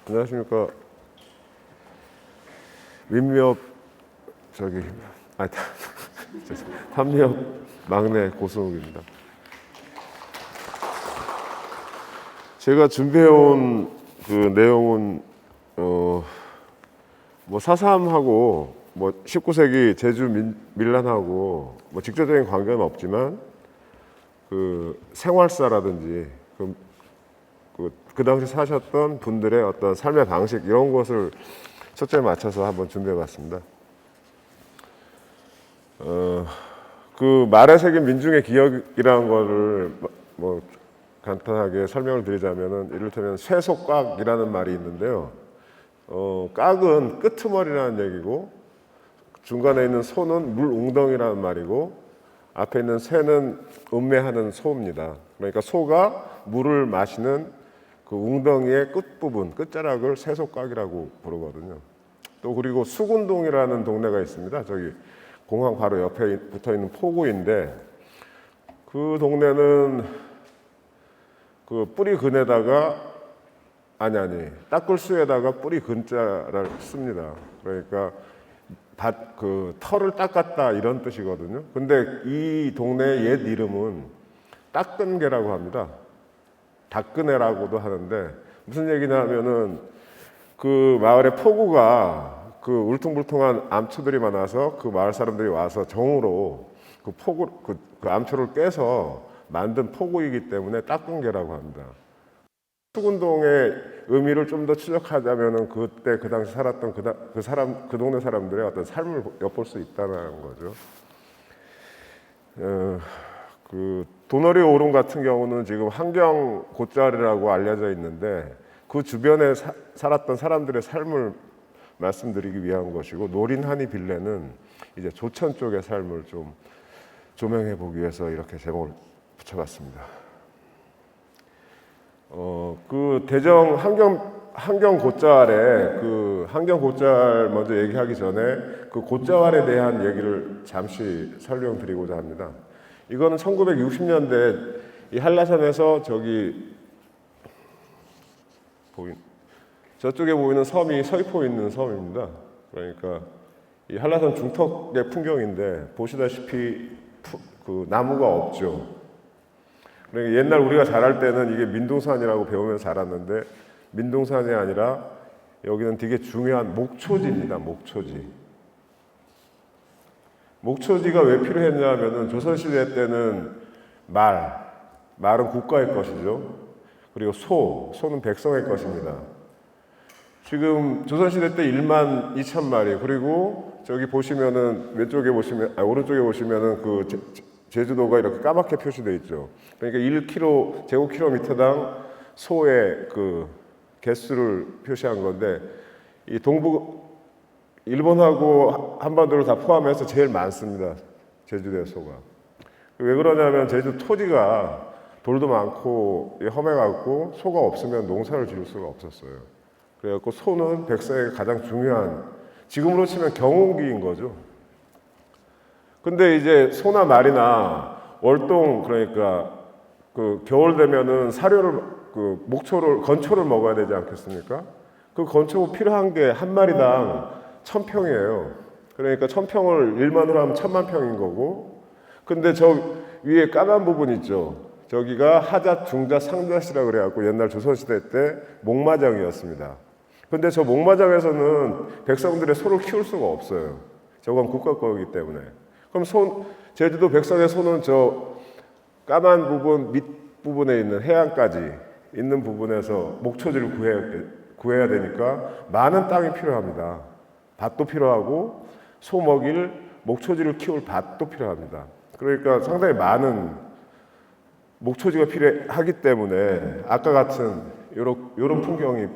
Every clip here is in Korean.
안녕하십니까. 민미업 한미업 막내 고승욱입니다. 제가 준비해온 그 내용은 뭐 4.3하고 뭐 19세기 제주 밀란하고 뭐 직접적인 관계는 없지만 그 생활사라든지 그 당시 사셨던 분들의 어떤 삶의 방식 이런 것을 초점에 맞춰서 한번 준비해봤습니다. 그 말에 새긴 민중의 기억이라는 거를 뭐 간단하게 설명을 드리자면은 이를테면 쇠속각이라는 말이 있는데요. 깍은 끄트머리라는 얘기고 중간에 있는 소는 물웅덩이라는 말이고 앞에 있는 쇠는 음매하는 소입니다. 그러니까 소가 물을 마시는 그 웅덩이의 끝부분, 끝자락을 쇠속각이라고 부르거든요. 또 그리고 수군동이라는 동네가 있습니다. 저기 공항 바로 옆에 붙어 있는 포구인데 그 동네는 그 뿌리 근에다가 닦을수에다가 뿌리 근자를 씁니다. 그러니까 그 털을 닦았다 이런 뜻이거든요. 근데 이 동네의 옛 이름은 닦은개라고 합니다. 닦은애라고도 하는데 무슨 얘기냐면은 그 마을의 포구가 그 울퉁불퉁한 암초들이 많아서 그 마을 사람들이 와서 정으로 그 암초를 깨서 만든 포구이기 때문에 닦은개라고 합니다. 수군동의 의미를 좀 더 추적하자면은 그때 그 당시 살았던 그 동네 사람들의 어떤 삶을 엿볼 수 있다는 거죠. 그 도너리 오름 같은 경우는 지금 한경 곶자리라고 알려져 있는데 그 주변에 살았던 사람들의 삶을 말씀드리기 위한 것이고 노린하니 빌레는 이제 조천 쪽의 삶을 좀 조명해 보기 위해서 이렇게 제목을 붙여봤습니다. 그 대정 한경 곶자왈에 그 한경 곶자왈 먼저 얘기하기 전에 그 곶자왈에 대한 얘기를 잠시 설명드리고자 합니다. 이거는 1960년대 이 한라산에서 저쪽에 보이는 섬이 서귀포에 있는 섬입니다. 그러니까 이 한라산 중턱의 풍경인데 보시다시피 그 나무가 없죠. 그러니까 옛날 우리가 자랄 때는 이게 민둥산이라고 배우면서 자랐는데 민둥산이 아니라 여기는 되게 중요한 목초지입니다. 목초지가 왜 필요했냐면은 조선시대 때는 말은 국가의 것이죠. 그리고 소는 백성의 것입니다. 지금 조선시대 때 1만 2천 마리 그리고 저기 보시면은 오른쪽에 보시면은 그 제주도가 이렇게 까맣게 표시되어 있죠. 그러니까 1km 제곱킬로미터당 소의 그 개수를 표시한 건데 이 일본하고 한반도를 다 포함해서 제일 많습니다. 제주도의 소가. 왜 그러냐면 제주 토지가 돌도 많고 험해갖고 소가 없으면 농사를 지을 수가 없었어요. 그래갖고 소는 백성에게 가장 중요한 지금으로 치면 경운기인 거죠. 근데 이제 소나 말이나 월동 그러니까 그 겨울 되면은 사료를 건초를 먹어야 되지 않겠습니까? 그 건초 필요한 게 한 마리당 1,000평이에요. 그러니까 1,000평을 1만으로 하면 1,000만 평인 거고. 근데 저 위에 까만 부분 있죠. 저기가 하잣, 중잣, 상잣이라고 그래갖고 옛날 조선시대 때 목마장이었습니다. 근데 저 목마장에서는 백성들의 소를 키울 수가 없어요. 저건 국가 거이기 때문에. 그럼 제주도 백성의 소는 저 까만 부분 밑부분에 있는 해안까지 있는 부분에서 목초지를 구해야 되니까 많은 땅이 필요합니다. 밭도 필요하고 소 먹일 목초지를 키울 밭도 필요합니다. 그러니까 상당히 많은 목초지가 필요하기 때문에 아까 같은 이런 풍경이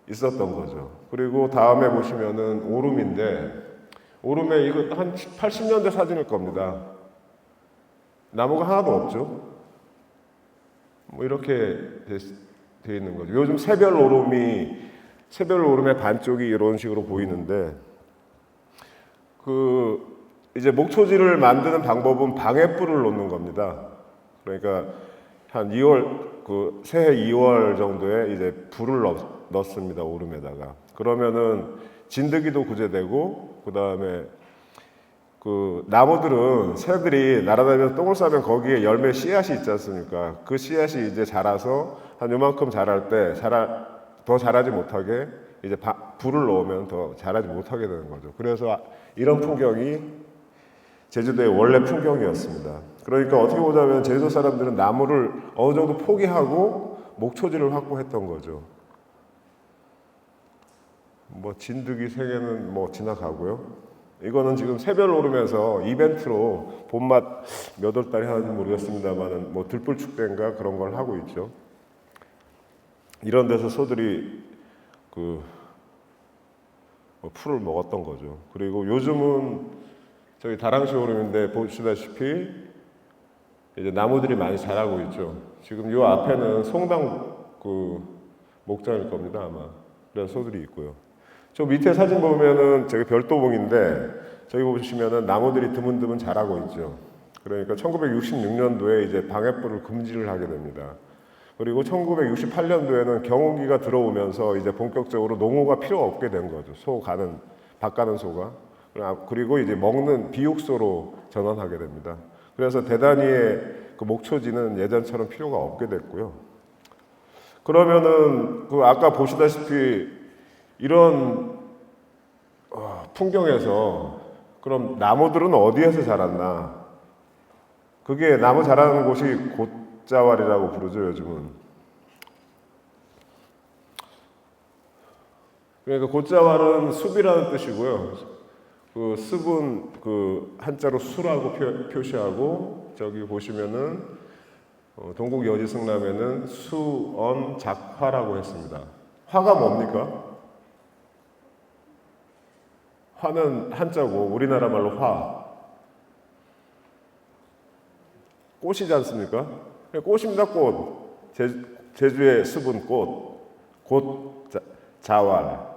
있었던 거죠. 그리고 다음에 보시면은 오름인데 오름에 이거 한 80년대 사진일 겁니다. 나무가 하나도 없죠. 뭐 이렇게 돼 있는 거죠. 요즘 새별 오름의 반쪽이 이런 식으로 보이는데 이제 목초지를 만드는 방법은 방해불을 놓는 겁니다. 그러니까 한 2월 새해 2월 정도에 이제 불을 넣습니다. 오름에다가. 그러면은 진드기도 구제되고, 그 다음에 그 나무들은 새들이 날아다니면서 똥을 싸면 거기에 열매 씨앗이 있지 않습니까? 그 씨앗이 이제 자라서 한 요만큼 자랄 때 더 자라지 못하게 이제 불을 넣으면 더 자라지 못하게 되는 거죠. 그래서 이런 풍경이 제주도의 원래 풍경이었습니다. 그러니까 어떻게 보자면 제주도 사람들은 나무를 어느 정도 포기하고 목초지를 확보했던 거죠. 뭐 진드기 세계는 뭐 지나가고요. 이거는 지금 새별 오르면서 이벤트로 봄맛 몇 월 달에 하는지 모르겠습니다만은 뭐 들불 축제인가 그런 걸 하고 있죠. 이런 데서 소들이 그 풀을 먹었던 거죠. 그리고 요즘은 저기 다랑시 오름인데 보시다시피 이제 나무들이 많이 자라고 있죠. 지금 요 앞에는 송당 그 목장일 겁니다 아마. 그래서 소들이 있고요. 저 밑에 사진 보면은 저기 별도봉인데 저기 보시면은 나무들이 드문드문 자라고 있죠. 그러니까 1966년도에 이제 방해불을 금지를 하게 됩니다. 그리고 1968년도에는 경운기가 들어오면서 이제 본격적으로 농호가 필요 없게 된 거죠. 밥 가는 소가. 그리고 이제 먹는 비육소로 전환하게 됩니다. 그래서 대단위의 그 목초지는 예전처럼 필요가 없게 됐고요. 그러면은 그 아까 보시다시피 이런 풍경에서 그럼 나무들은 어디에서 자랐나? 그게 나무 자라는 곳이 곶자왈이라고 부르죠 요즘은. 그러니까 곶자왈은 숲이라는 뜻이고요. 그 숲은 그 한자로 수라고 표시하고 저기 보시면은 동국 여지승람에는 수언작화라고 했습니다. 화가 뭡니까? 화는 한자고 우리나라 말로 화. 꽃이지 않습니까? 꽃입니다, 꽃. 제주의 숲은 꽃. 곶자왈.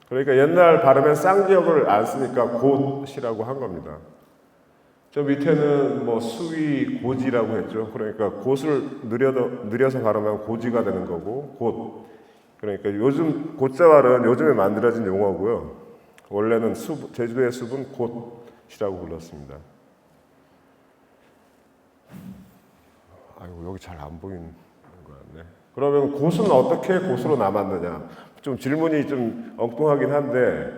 그러니까 옛날 발음엔 쌍기역을 안 쓰니까 곶이라고 한 겁니다. 저 밑에는 뭐 수위 고지라고 했죠. 그러니까 곶을 느려서 발음하면 고지가 되는 거고 곶. 그러니까 요즘 곶자왈은 요즘에 만들어진 용어고요. 원래는 제주도의 숲은 곶이라고 불렀습니다. 아이고 여기 잘 안 보이는 것 같네. 그러면 곶은 어떻게 곶으로 남았느냐? 좀 질문이 좀 엉뚱하긴 한데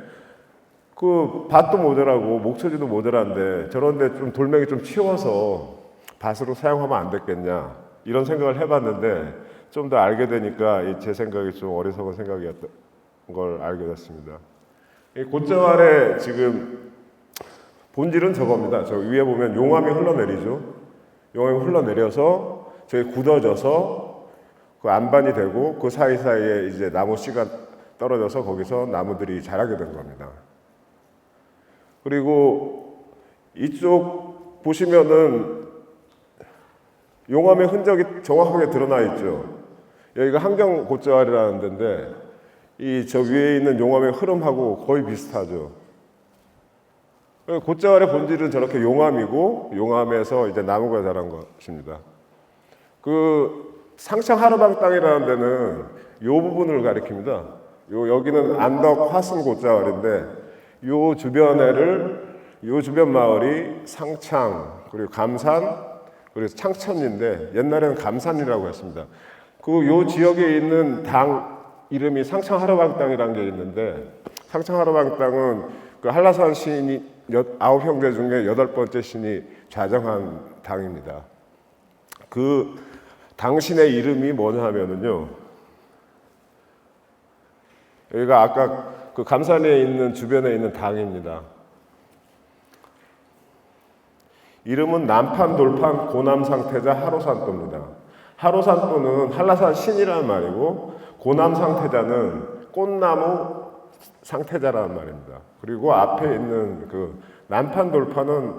그 밭도 모자라고 목초지도 모자란데 저런데 좀 돌멩이 좀 치워서 밭으로 사용하면 안 됐겠냐 이런 생각을 해봤는데 좀 더 알게 되니까 제 생각이 좀 어리석은 생각이었던 걸 알게 됐습니다. 이 곶자왈의 지금 본질은 저겁니다. 저 위에 보면 용암이 흘러내리죠. 용암이 흘러내려서 저기 굳어져서 그 안반이 되고 그 사이사이에 이제 나무 씨가 떨어져서 거기서 나무들이 자라게 된 겁니다. 그리고 이쪽 보시면은 용암의 흔적이 정확하게 드러나 있죠. 여기가 한경 곶자왈이라는 데인데 이 저 위에 있는 용암의 흐름하고 거의 비슷하죠. 곶자왈의 본질은 저렇게 용암이고 용암에서 이제 나무가 자란 것입니다. 그 상창 하르방 땅이라는 데는 이 부분을 가리킵니다. 여기는 안덕 화순 곶자왈인데 요 주변 마을이 상창 그리고 감산 그리고 창천인데 옛날에는 감산이라고 했습니다. 그 요 지역에 있는 당 이름이 상창 하르방 땅이라는 게 있는데 상창 하르방 땅은 그 한라산 신이 9형제 중에 8번째 신이 좌정한 당입니다. 그 당신의 이름이 뭐냐 하면은요. 여기가 아까 그 감산에 있는 주변에 있는 당입니다. 이름은 남판 돌판 고남상태자 하로산도입니다. 하로산도는 한라산 신이라는 말이고 고남상태자는 꽃나무 상태자라는 말입니다. 그리고 앞에 있는 그 남판 돌판은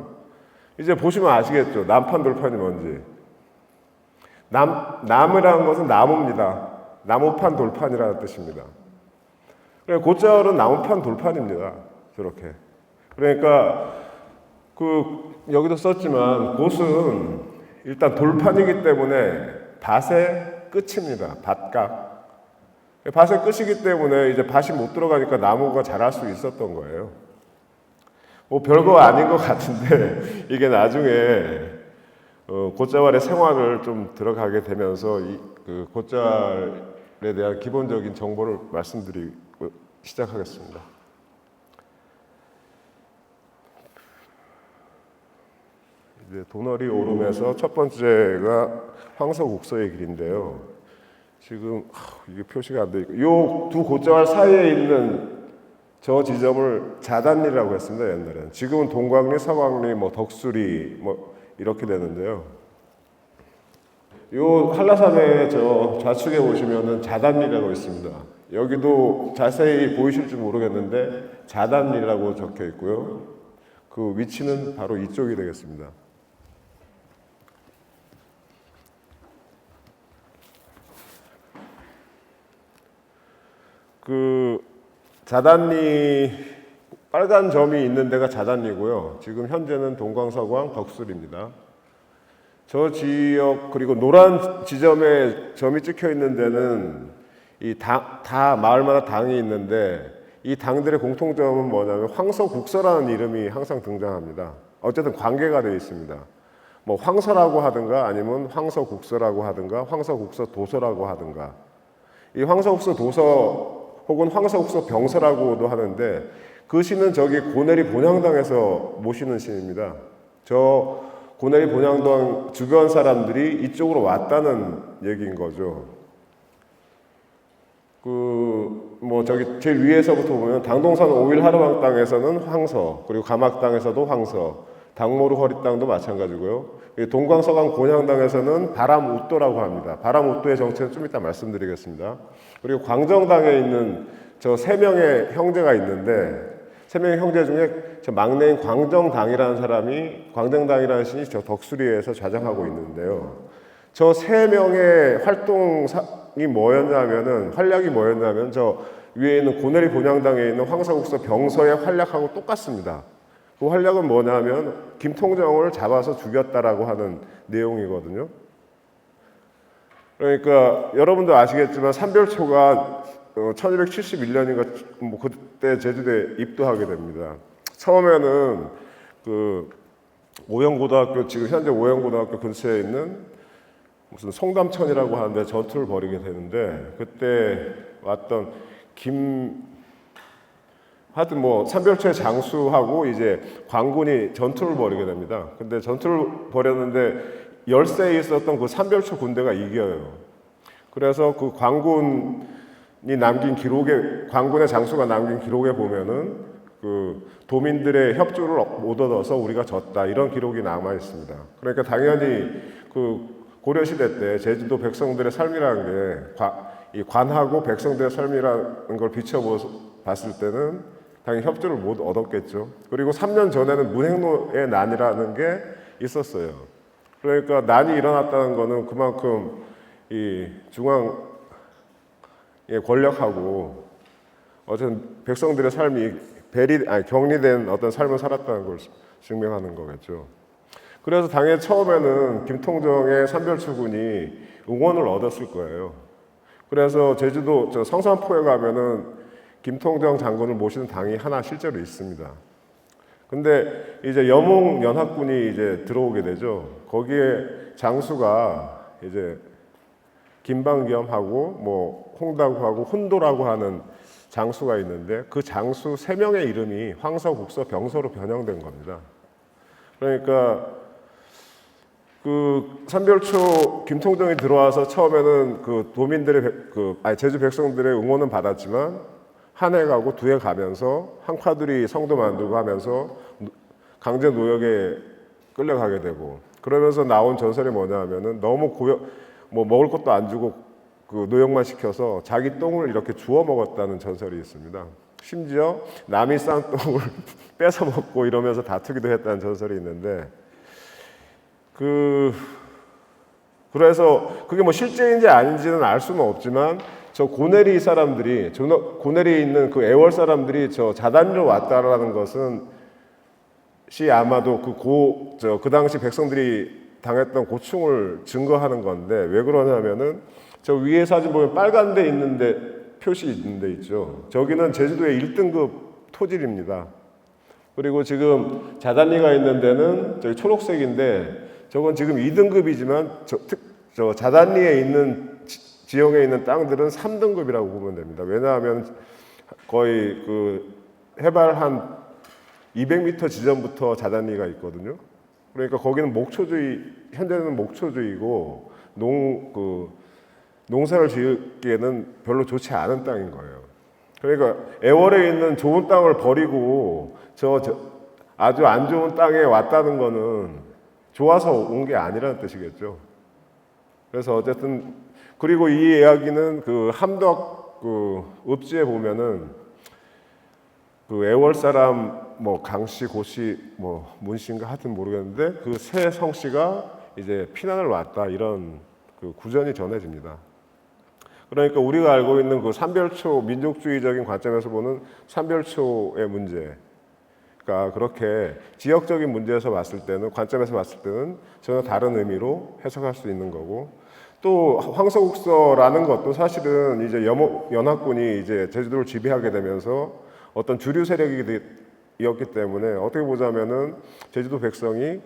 이제 보시면 아시겠죠. 남판 돌판이 뭔지. 나무라는 것은 나무입니다. 나무판 돌판이라는 뜻입니다. 곶자왈은 나무판 돌판입니다. 저렇게. 그러니까 여기도 썼지만 곶은 일단 돌판이기 때문에 밭의 끝입니다. 밭각. 밭의 끝이기 때문에 이제 밭이 못 들어가니까 나무가 자랄 수 있었던 거예요. 뭐 별거 아닌 것 같은데 이게 나중에 곶자왈의 생활을 좀 들어가게 되면서 그 곶자왈에 대한 기본적인 정보를 말씀드리고 시작하겠습니다. 이제 도너리 오름에서 첫 번째가 황서국서의 길인데요. 지금 이게 표시가 안 돼 있고 이 두 곶자왈 사이에 있는 저 지점을 자단리라고 했습니다. 옛날에는. 지금은 동광리, 서광리, 뭐 덕수리 뭐 이렇게 되는데요. 요 한라산의 저 좌측에 보시면은 자단리라고 있습니다. 여기도 자세히 보이실지 모르겠는데 자단리라고 적혀 있고요. 그 위치는 바로 이쪽이 되겠습니다. 그 자단리 빨간 점이 있는 데가 자단리고요. 지금 현재는 동광서광 덕술입니다. 저 지역 그리고 노란 지점에 점이 찍혀 있는 데는 다 마을마다 당이 있는데 이 당들의 공통점은 뭐냐면 황서국서라는 이름이 항상 등장합니다. 어쨌든 관계가 되어 있습니다. 뭐 황서라고 하든가 아니면 황서국서라고 하든가 황서국서 도서라고 하든가 이 황서국서 도서 혹은 황서국서 병서라고도 하는데 그 시는 저기 고내리 본향당에서 모시는 시입니다. 저 고내리 본향당 주변 사람들이 이쪽으로 왔다는 얘기인 거죠. 뭐 저기 제일 위에서부터 보면 당동산 오일 하루방 땅에서는 황서, 그리고 가막 땅에서도 황서, 당모루 허리 땅도 마찬가지고요. 동광서강 곤향당에서는 바람웃도라고 합니다. 바람웃도의 정체는 좀 이따 말씀드리겠습니다. 그리고 광정당에 있는 저 세 명의 형제가 있는데 세 명의 형제 중에 저 막내인 광정당이라는 사람이 광정당이라는 신이 저 덕수리에서 좌장하고 있는데요. 저 세 명의 활동이 뭐였냐면은 활약이 뭐였냐면 저 위에 있는 고내리 본향당에 있는 황서국서 병서의 활약하고 똑같습니다. 그 활약은 뭐냐면 김통정을 잡아서 죽였다라고 하는 내용이거든요. 그러니까 여러분도 아시겠지만 삼별초가 1271년인가 뭐 그때 제주도에 입도하게 됩니다. 처음에는 그 오영고등학교 지금 현재 오영고등학교 근처에 있는 무슨 송담천이라고 하는데 전투를 벌이게 되는데 그때 왔던 하여튼 뭐 삼별초의 장수하고 이제 광군이 전투를 벌이게 됩니다. 근데 전투를 벌였는데 열세에 있었던 그 삼별초 군대가 이겨요. 그래서 그 광군이 남긴 기록에 광군의 장수가 남긴 기록에 보면은 그 도민들의 협조를 못 얻어서 우리가 졌다 이런 기록이 남아 있습니다. 그러니까 당연히 그 고려 시대 때 제주도 백성들의 삶이라는 게 이 관하고 백성들의 삶이라는 걸 비춰봤을 때는 당연히 협조를 못 얻었겠죠. 그리고 3년 전에는 문행로의 난이라는 게 있었어요. 그러니까 난이 일어났다는 거는 그만큼 이 중앙의 권력하고 어쨌든 백성들의 삶이 격리된 어떤 삶을 살았다는 걸 증명하는 거겠죠. 그래서 당연히 처음에는 김통정의 삼별초군이 응원을 얻었을 거예요. 그래서 제주도 저 성산포에 가면은 김통정 장군을 모시는 당이 하나 실제로 있습니다. 근데 이제 여몽 연합군이 이제 들어오게 되죠. 거기에 장수가 이제 김방겸하고 뭐 홍다구하고 훈도라고 하는 장수가 있는데 그 장수 3명의 이름이 황서국서 병서로 변형된 겁니다. 그러니까 그 삼별초 김통정이 들어와서 처음에는 그 도민들의 제주 백성들의 응원은 받았지만 한 해 가고 2해 가면서 항파들이 성도 만들고 하면서 강제 노역에 끌려가게 되고 그러면서 나온 전설이 뭐냐면은 너무 뭐 먹을 것도 안 주고 그 노역만 시켜서 자기 똥을 이렇게 주워 먹었다는 전설이 있습니다. 심지어 남이 싼 똥을 뺏어 먹고 이러면서 다투기도 했다는 전설이 있는데 그래서 그게 뭐 실제인지 아닌지는 알 수는 없지만 저 고내리 사람들이 고내리에 있는 그 애월 사람들이 저 자단리로 왔다라는 것은 아마도 그 당시 백성들이 당했던 고충을 증거하는 건데 왜 그러냐면은 저 위에 사진 보면 빨간 데 있는데 표시 있는 데 있죠. 저기는 제주도의 1등급 토질입니다. 그리고 지금 자단리가 있는 데는 저기 초록색인데 저건 지금 2등급이지만 저 자단리에 있는 지형에 있는 땅들은 3등급이라고 보면 됩니다. 왜냐하면 거의 그 해발 한 200m 지점부터 자단리가 있거든요. 그러니까 거기는 목초주의, 현재는 목초주의고 농사를 지으기에는 별로 좋지 않은 땅인 거예요. 그러니까 애월에 있는 좋은 땅을 버리고 저 아주 안 좋은 땅에 왔다는 거는 좋아서 온 게 아니라는 뜻이겠죠. 그래서 어쨌든 그리고 이 이야기는 그 함덕 그 읍지에 보면은 그 애월 사람 뭐 강씨, 고씨, 뭐 문씨인가 하여튼 모르겠는데 그 세 성씨가 이제 피난을 왔다 이런 그 구전이 전해집니다. 그러니까 우리가 알고 있는 그 삼별초 민족주의적인 관점에서 보는 삼별초의 문제, 그러니까 그렇게 지역적인 문제에서 봤을 때는 관점에서 봤을 때는 전혀 다른 의미로 해석할 수 있는 거고, 또 황소국서라는 것도 사실은 이제 연합군이 이제 제주도를 지배하게 되면서 어떤 주류 세력이었기 때문에 어떻게 보자면은 제주도 백성이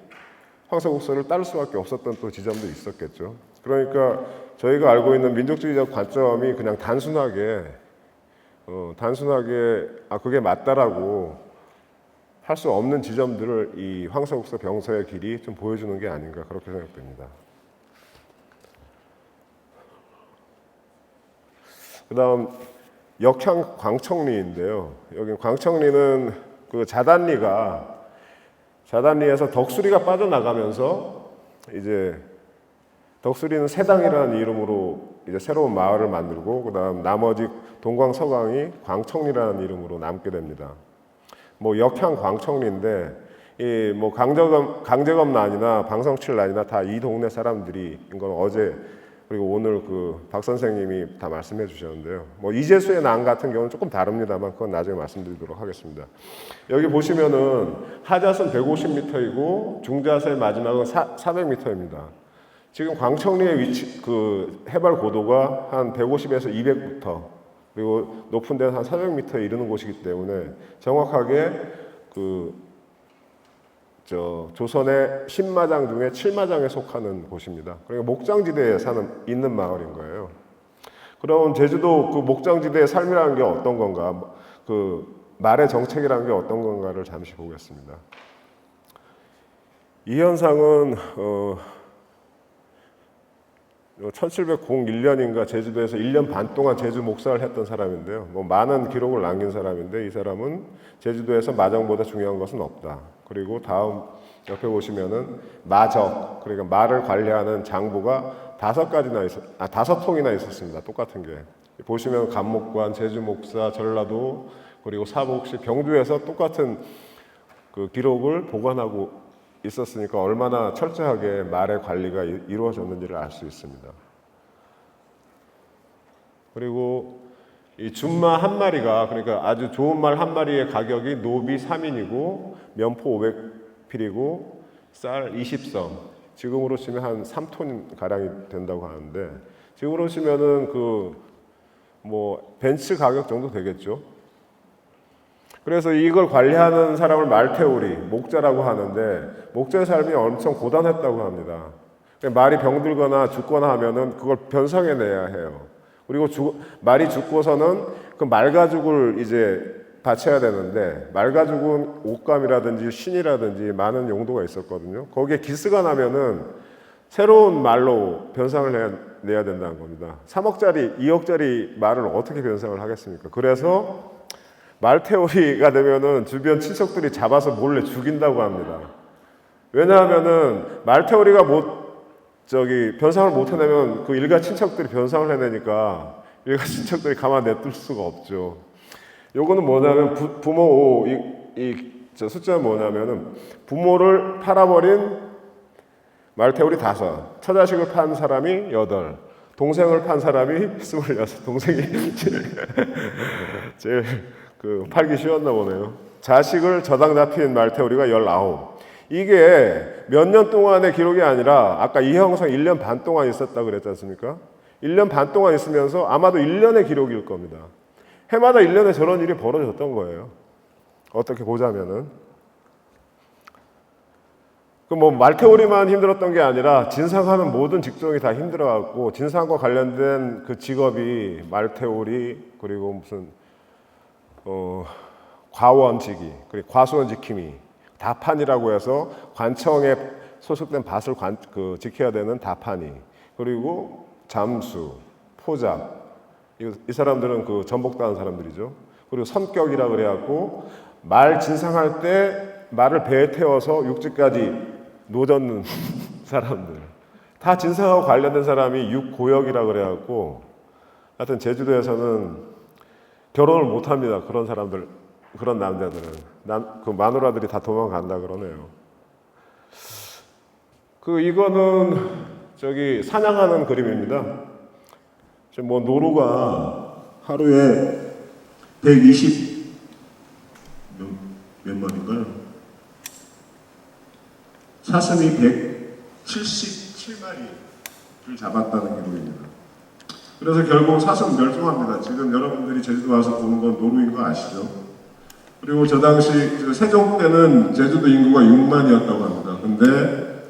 황소국서를 따를 수밖에 없었던 또 지점도 있었겠죠. 그러니까 저희가 알고 있는 민족주의적 관점이 그냥 단순하게 그게 맞다라고 할 수 없는 지점들을 이 황소국서 병서의 길이 좀 보여주는 게 아닌가 그렇게 생각됩니다. 그다음 역향 광청리인데요. 여기 광청리는 그 자단리에서 덕수리가 빠져나가면서 이제 덕수리는 세당이라는 이름으로 이제 새로운 마을을 만들고 그다음 나머지 동광 서광이 광청리라는 이름으로 남게 됩니다. 뭐 역향 광청리인데 이 뭐 강제검란이나 방성칠란이나 다 이 동네 사람들이 이건 어제 그리고 오늘 그 박 선생님이 다 말씀해 주셨는데요. 뭐 이재수의 난 같은 경우는 조금 다릅니다만 그건 나중에 말씀드리도록 하겠습니다. 여기 보시면은 하자선 150m이고 중자세 마지막은 400m입니다. 지금 광청리의 위치 그 해발 고도가 한 150에서 200부터 그리고 높은 데는 한 400m에 이르는 곳이기 때문에 정확하게 조선의 10마장 중에 7마장에 속하는 곳입니다. 그러니까 목장지대에 있는 마을인 거예요. 그럼 제주도 그 목장지대의 삶이라는 게 어떤 건가? 그 말의 정책이라는 게 어떤 건가를 잠시 보겠습니다. 이 현상은 1701년인가 제주도에서 1년 반 동안 제주 목사를 했던 사람인데요. 뭐 많은 기록을 남긴 사람인데 이 사람은 제주도에서 마정보다 중요한 것은 없다. 그리고 다음 옆에 보시면은 마적, 그러니까 말을 관리하는 장부가 5통이나 있었습니다. 똑같은 게. 보시면 감목관, 제주목사, 전라도, 그리고 사복시, 병주에서 똑같은 그 기록을 보관하고 있었으니까 얼마나 철저하게 말의 관리가 이루어졌는지를 알 수 있습니다. 그리고 이 준마 한 마리가 그러니까 아주 좋은 말 한 마리의 가격이 노비 3인이고 면포 500필이고 쌀 20성, 지금으로 치면 한 3톤 가량이 된다고 하는데 지금으로 치면은 그 뭐 벤츠 가격 정도 되겠죠. 그래서 이걸 관리하는 사람을 말태우리, 목자라고 하는데 목자의 삶이 엄청 고단했다고 합니다. 말이 병들거나 죽거나 하면은 그걸 변상해내야 해요. 그리고 말이 죽고서는 그 말가죽을 이제 바쳐야 되는데 말가죽은 옷감이라든지 신이라든지 많은 용도가 있었거든요. 거기에 기스가 나면은 새로운 말로 변상을 내야 된다는 겁니다. 3억짜리, 2억짜리 말을 어떻게 변상을 하겠습니까? 그래서 말태우리가 되면은 주변 친척들이 잡아서 몰래 죽인다고 합니다. 왜냐하면은 말태우리가 변상을 못 해내면 그 일가 친척들이 변상을 해내니까 일가 친척들이 가만 냅둘 수가 없죠. 요거는 뭐냐면 부모 숫자는 뭐냐면은 부모를 팔아버린 말태우리 5, 처자식을 판 사람이 8, 동생을 판 사람이 26, 동생이 제일 팔기 쉬웠나 보네요. 자식을 저당 잡힌 말태우리가 19. 이게 몇 년 동안의 기록이 아니라 아까 이 형성 1년 반 동안 있었다고 그랬지 않습니까? 1년 반 동안 있으면서 아마도 1년의 기록일 겁니다. 해마다 1년에 저런 일이 벌어졌던 거예요. 어떻게 보자면은. 그 뭐 말태오리만 힘들었던 게 아니라 진상하는 모든 직종이 다 힘들어갖고 진상과 관련된 그 직업이 말태오리 그리고 무슨 과원지기 그리고 과수원지킴이 다판이라고 해서 관청에 소속된 밭을 지켜야 되는 다판이 그리고 잠수, 포잡 이 사람들은 그 전복다는 사람들이죠. 그리고 선격이라 그래갖고 말 진상할 때 말을 배에 태워서 육지까지 노젓는 사람들 다 진상하고 관련된 사람이 육고역이라 그래갖고 하여튼 제주도에서는 결혼을 못합니다. 그런 사람들 그런 남자들은 그 마누라들이 다 도망간다 그러네요. 이거는 저기 사냥하는 그림입니다. 지금 뭐 노루가 하루에 120 몇 마리인가요? 사슴이 177마리를 잡았다는 기록입니다. 그래서 결국 사슴 멸종합니다. 지금 여러분들이 제주도 와서 보는 건 노루인 거 아시죠? 그리고 저 당시 세종 때는 제주도 인구가 6만이었다고 합니다. 근데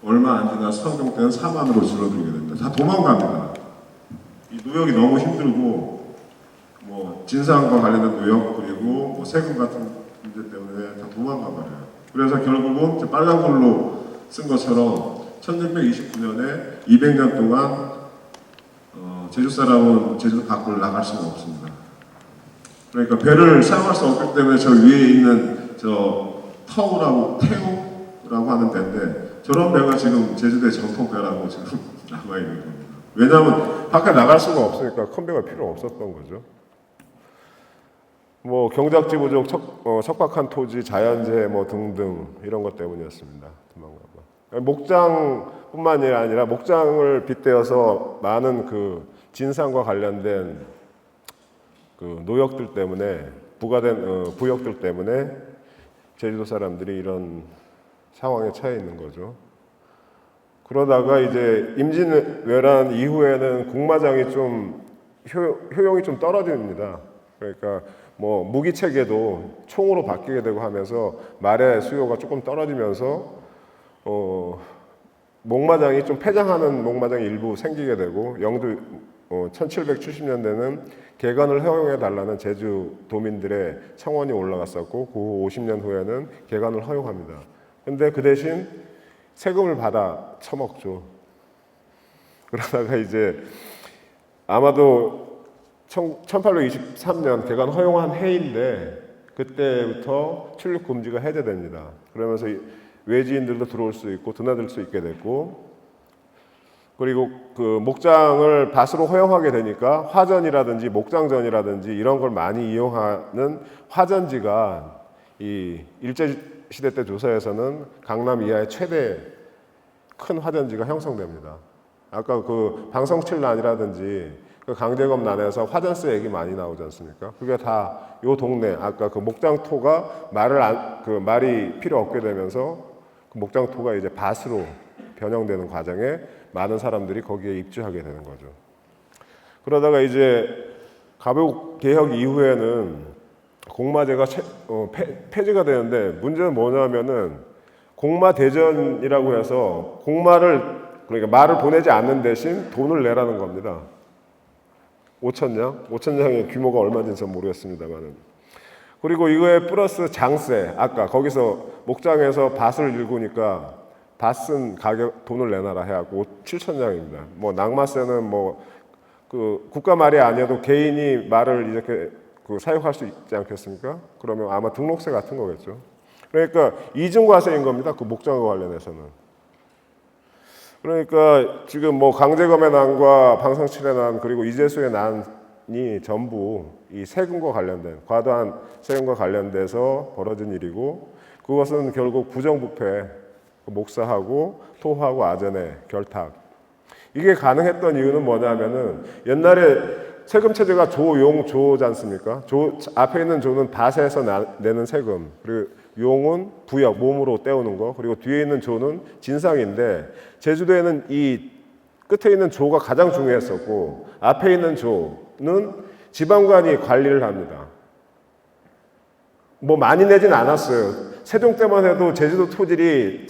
얼마 안 지나 성종 때는 4만으로 줄어들게 됩니다. 다 도망갑니다. 이 노역이 너무 힘들고 뭐 진상과 관련된 노역 그리고 뭐 세금 같은 문제 때문에 다 도망가 버려요. 그래서 결국은 빨간불로 쓴 것처럼 1629년에 200년 동안 제주 사람은 제주도 밖으로 나갈 수가 없습니다. 그러니까 배를 사용할 수 없기 때문에 저 위에 있는 저 태우라고 하는 배인데 저런 배가 지금 제주도의 전통배라고 지금 남아 있는 겁니다. 왜냐하면 밖에 나갈 수가 없으니까 큰 배가 필요 없었던 거죠. 뭐 경작지 부족, 척박한 토지, 자연재해 뭐 등등 이런 것 때문이었습니다. 목장뿐만이 아니라 목장을 빗대어서 많은 그 진상과 관련된 그 노역들 때문에 부과된 부역들 때문에 제주도 사람들이 이런 상황에 처해 있는 거죠. 그러다가 이제 임진왜란 이후에는 공마장이 좀 효용이 좀 떨어집니다. 그러니까 뭐 무기 체계도 총으로 바뀌게 되고 하면서 말의 수요가 조금 떨어지면서 목마장이 좀 폐장하는 목마장이 일부 생기게 되고 영도 1770년대는 개간을 허용해 달라는 제주 도민들의 청원이 올라갔었고 그 50년 후에는 개간을 허용합니다. 근데 그 대신 세금을 받아 처먹죠. 그러다가 이제 아마도 1823년 개간 허용한 해인데 그때부터 출입 금지가 해제됩니다. 그러면서 외지인들도 들어올 수 있고 드나들 수 있게 됐고 그리고 그 목장을 밭으로 허용하게 되니까 화전이라든지 목장전이라든지 이런 걸 많이 이용하는 화전지가 이 일제시대 때 조사에서는 강남 이하의 최대 큰 화전지가 형성됩니다. 아까 그 방성칠난이라든지 그 강제검난에서 화전세 얘기 많이 나오지 않습니까? 그게 다 요 동네 아까 그 목장토가 말이 필요 없게 되면서 그 목장토가 이제 밭으로 변형되는 과정에 많은 사람들이 거기에 입주하게 되는 거죠. 그러다가 이제 갑오 개혁 이후에는 공마제가 폐지가 되는데 문제는 뭐냐면은 공마대전이라고 해서 그러니까 말을 보내지 않는 대신 돈을 내라는 겁니다. 5,000냥의 규모가 얼마인지 모르겠습니다만은. 그리고 이거에 플러스 장세, 아까 거기서 목장에서 밭을 일구니까 밭은 가격 돈을 내놔라 해갖고 7,000냥입니다. 뭐 낙마세는 뭐 그 국가 말이 아니어도 개인이 말을 이렇게 사용할 수 있지 않겠습니까? 그러면 아마 등록세 같은 거겠죠. 그러니까 이중과세인 겁니다. 그 목장과 관련해서는. 그러니까 지금 뭐 강제검의 난과 방성칠의 난 그리고 이재수의 난이 전부 이 세금과 관련된 과도한 세금과 관련돼서 벌어진 일이고 그것은 결국 부정부패, 목사하고 토하고 아전의 결탁 이게 가능했던 이유는 뭐냐면은 옛날에 세금 체제가 조용조지 않습니까? 앞에 있는 조는 밭에서 내는 세금 그리고 용은 부역, 몸으로 때우는 거 그리고 뒤에 있는 조는 진상인데 제주도에는 이 끝에 있는 조가 가장 중요했었고 앞에 있는 조는 지방관이 관리를 합니다. 뭐 많이 내진 않았어요. 세종 때만 해도 제주도 토질이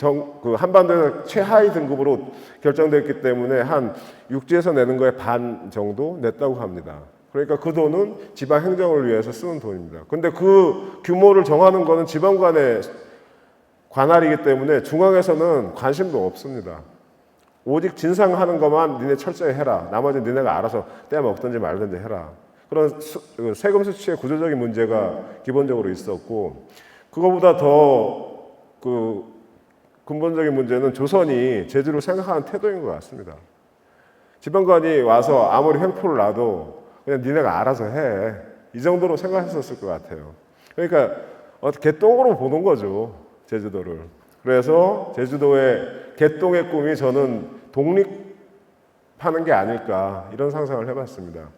한반도에서 최하위 등급으로 결정됐기 때문에 한 육지에서 내는 거에 반 정도 냈다고 합니다. 그러니까 그 돈은 지방 행정을 위해서 쓰는 돈입니다. 근데 그 규모를 정하는 거는 지방관의 관할이기 때문에 중앙에서는 관심도 없습니다. 오직 진상하는 것만 니네 철저히 해라. 나머지는 니네가 알아서 떼먹든지 말든지 해라. 그런 세금 수치의 구조적인 문제가 기본적으로 있었고, 그거보다 더 근본적인 문제는 조선이 제주를 생각하는 태도인 것 같습니다. 지방관이 와서 아무리 횡포를 놔도 그냥 니네가 알아서 해. 이 정도로 생각했었을 것 같아요. 그러니까 개똥으로 보는 거죠, 제주도를. 그래서 제주도의 개똥의 꿈이 저는 독립하는 게 아닐까, 이런 상상을 해봤습니다.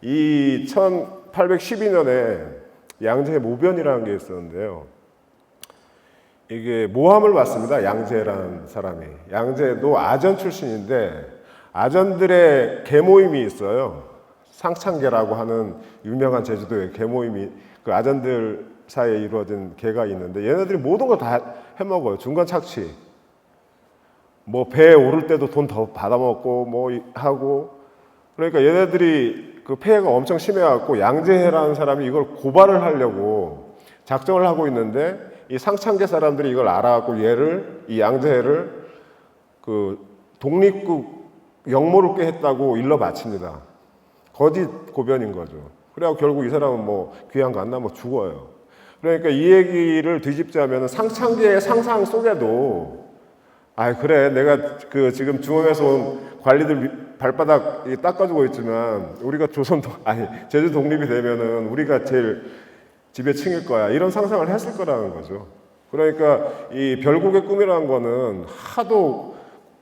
이 1812년에 양재 모변이라는 게 있었는데요. 이게 모함을 받습니다. 양재라는 사람이. 양재도 아전 출신인데 아전들의 계모임이 있어요. 상창계라고 하는 유명한 제주도의 계모임이, 그 아전들 사이에 이루어진 계가 있는데 얘네들이 모든 걸 다 해먹어요. 중간 착취. 뭐 배에 오를 때도 돈 더 받아먹고 뭐 하고. 그러니까 얘네들이 그 폐해가 엄청 심해갖고 양재해라는 사람이 이걸 고발을 하려고 작정을 하고 있는데 이 상창계 사람들이 이걸 알아갖고 이 양재해를 그 독립국 역모를 꾀했다고 일러 바칩니다. 거짓 고변인 거죠. 그래갖고 결국 이 사람은 뭐 귀양 갔나 뭐 죽어요. 그러니까 이 얘기를 뒤집자면 상창계의 상상 속에도 그래 내가 지금 중앙에서 온 관리들 발바닥 닦아주고 있지만 우리가 제주 독립이 되면은 우리가 제일 지배층일 거야, 이런 상상을 했을 거라는 거죠. 그러니까 이 별국의 꿈이라는 거는 하도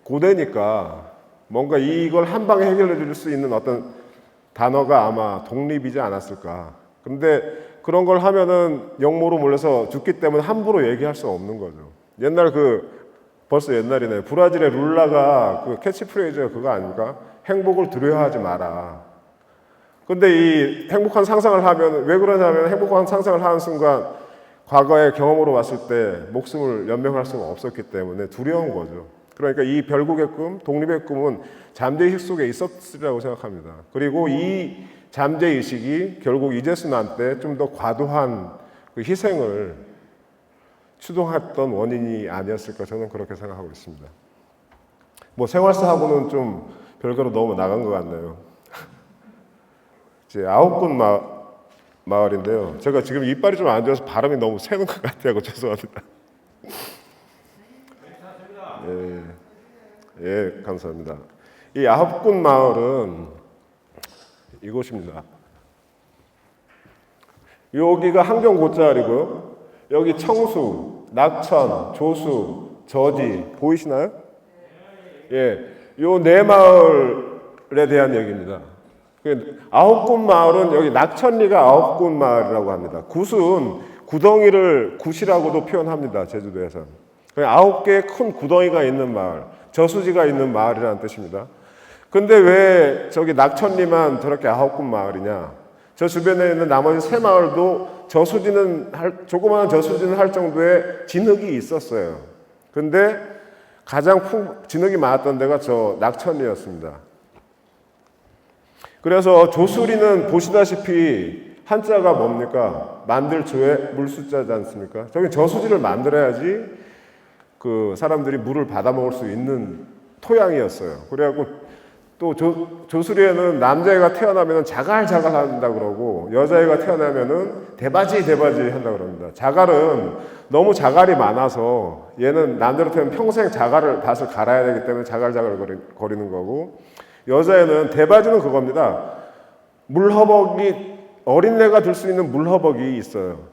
고되니까 뭔가 이걸 한 방에 해결해 줄 수 있는 어떤 단어가 아마 독립이지 않았을까. 근데 그런 걸 하면은 역모로 몰려서 죽기 때문에 함부로 얘기할 수 없는 거죠. 벌써 옛날이네. 브라질의 룰라가 그 캐치프레이즈가 그거 아닙니까? 행복을 두려워하지 마라. 근데 이 행복한 상상을 하면, 왜 그러냐면 행복한 상상을 하는 순간 과거의 경험으로 봤을 때 목숨을 연명할 수가 없었기 때문에 두려운 거죠. 그러니까 이 별국의 꿈, 독립의 꿈은 잠재의식 속에 있었으리라고 생각합니다. 그리고 이 잠재의식이 결국 이재순환 때 좀 더 과도한 그 희생을 추동했던 원인이 아니었을까, 저는 그렇게 생각하고 있습니다. 뭐 생활사하고는 좀 별개로 너무 나간 것 같네요. 이제 아홉군 마을인데요. 제가 지금 이빨이 좀 안 좋아서 발음이 너무 새는 것 같아요. 죄송합니다. 예, 감사합니다. 이 아홉군 마을은 이곳입니다. 여기가 한경고자리고요. 여기 청수, 낙천, 조수, 저지 보이시나요? 예, 요 네 마을에 대한 얘기입니다. 아홉군 마을은 여기 낙천리가 아홉군 마을이라고 합니다. 굿은 구덩이를 굿이라고도 표현합니다. 제주도에서. 9개의 큰 구덩이가 있는 마을, 저수지가 있는 마을이라는 뜻입니다. 근데 왜 저기 낙천리만 저렇게 9군 마을이냐? 저 주변에 있는 나머지 3마을도 조그마한 저수지는 할 정도의 진흙이 있었어요. 근데 가장 진흙이 많았던 데가 저 낙천리였습니다. 그래서 조수리는 보시다시피 한자가 뭡니까? 만들 조에 물수자지 않습니까? 저기 저수지를 만들어야지 그 사람들이 물을 받아 먹을 수 있는 토양이었어요. 그래갖고 또 조수리에는 남자애가 태어나면 자갈자갈 한다 그러고 여자애가 태어나면은 대바지 한다 그럽니다. 자갈은 너무 자갈이 많아서 얘는 남자로 태어나면 평생 밭을 갈아야 되기 때문에 자갈자갈 거리는 거고, 여자애는 대바지는 그겁니다. 어린애가 들 수 있는 물허벅이 있어요.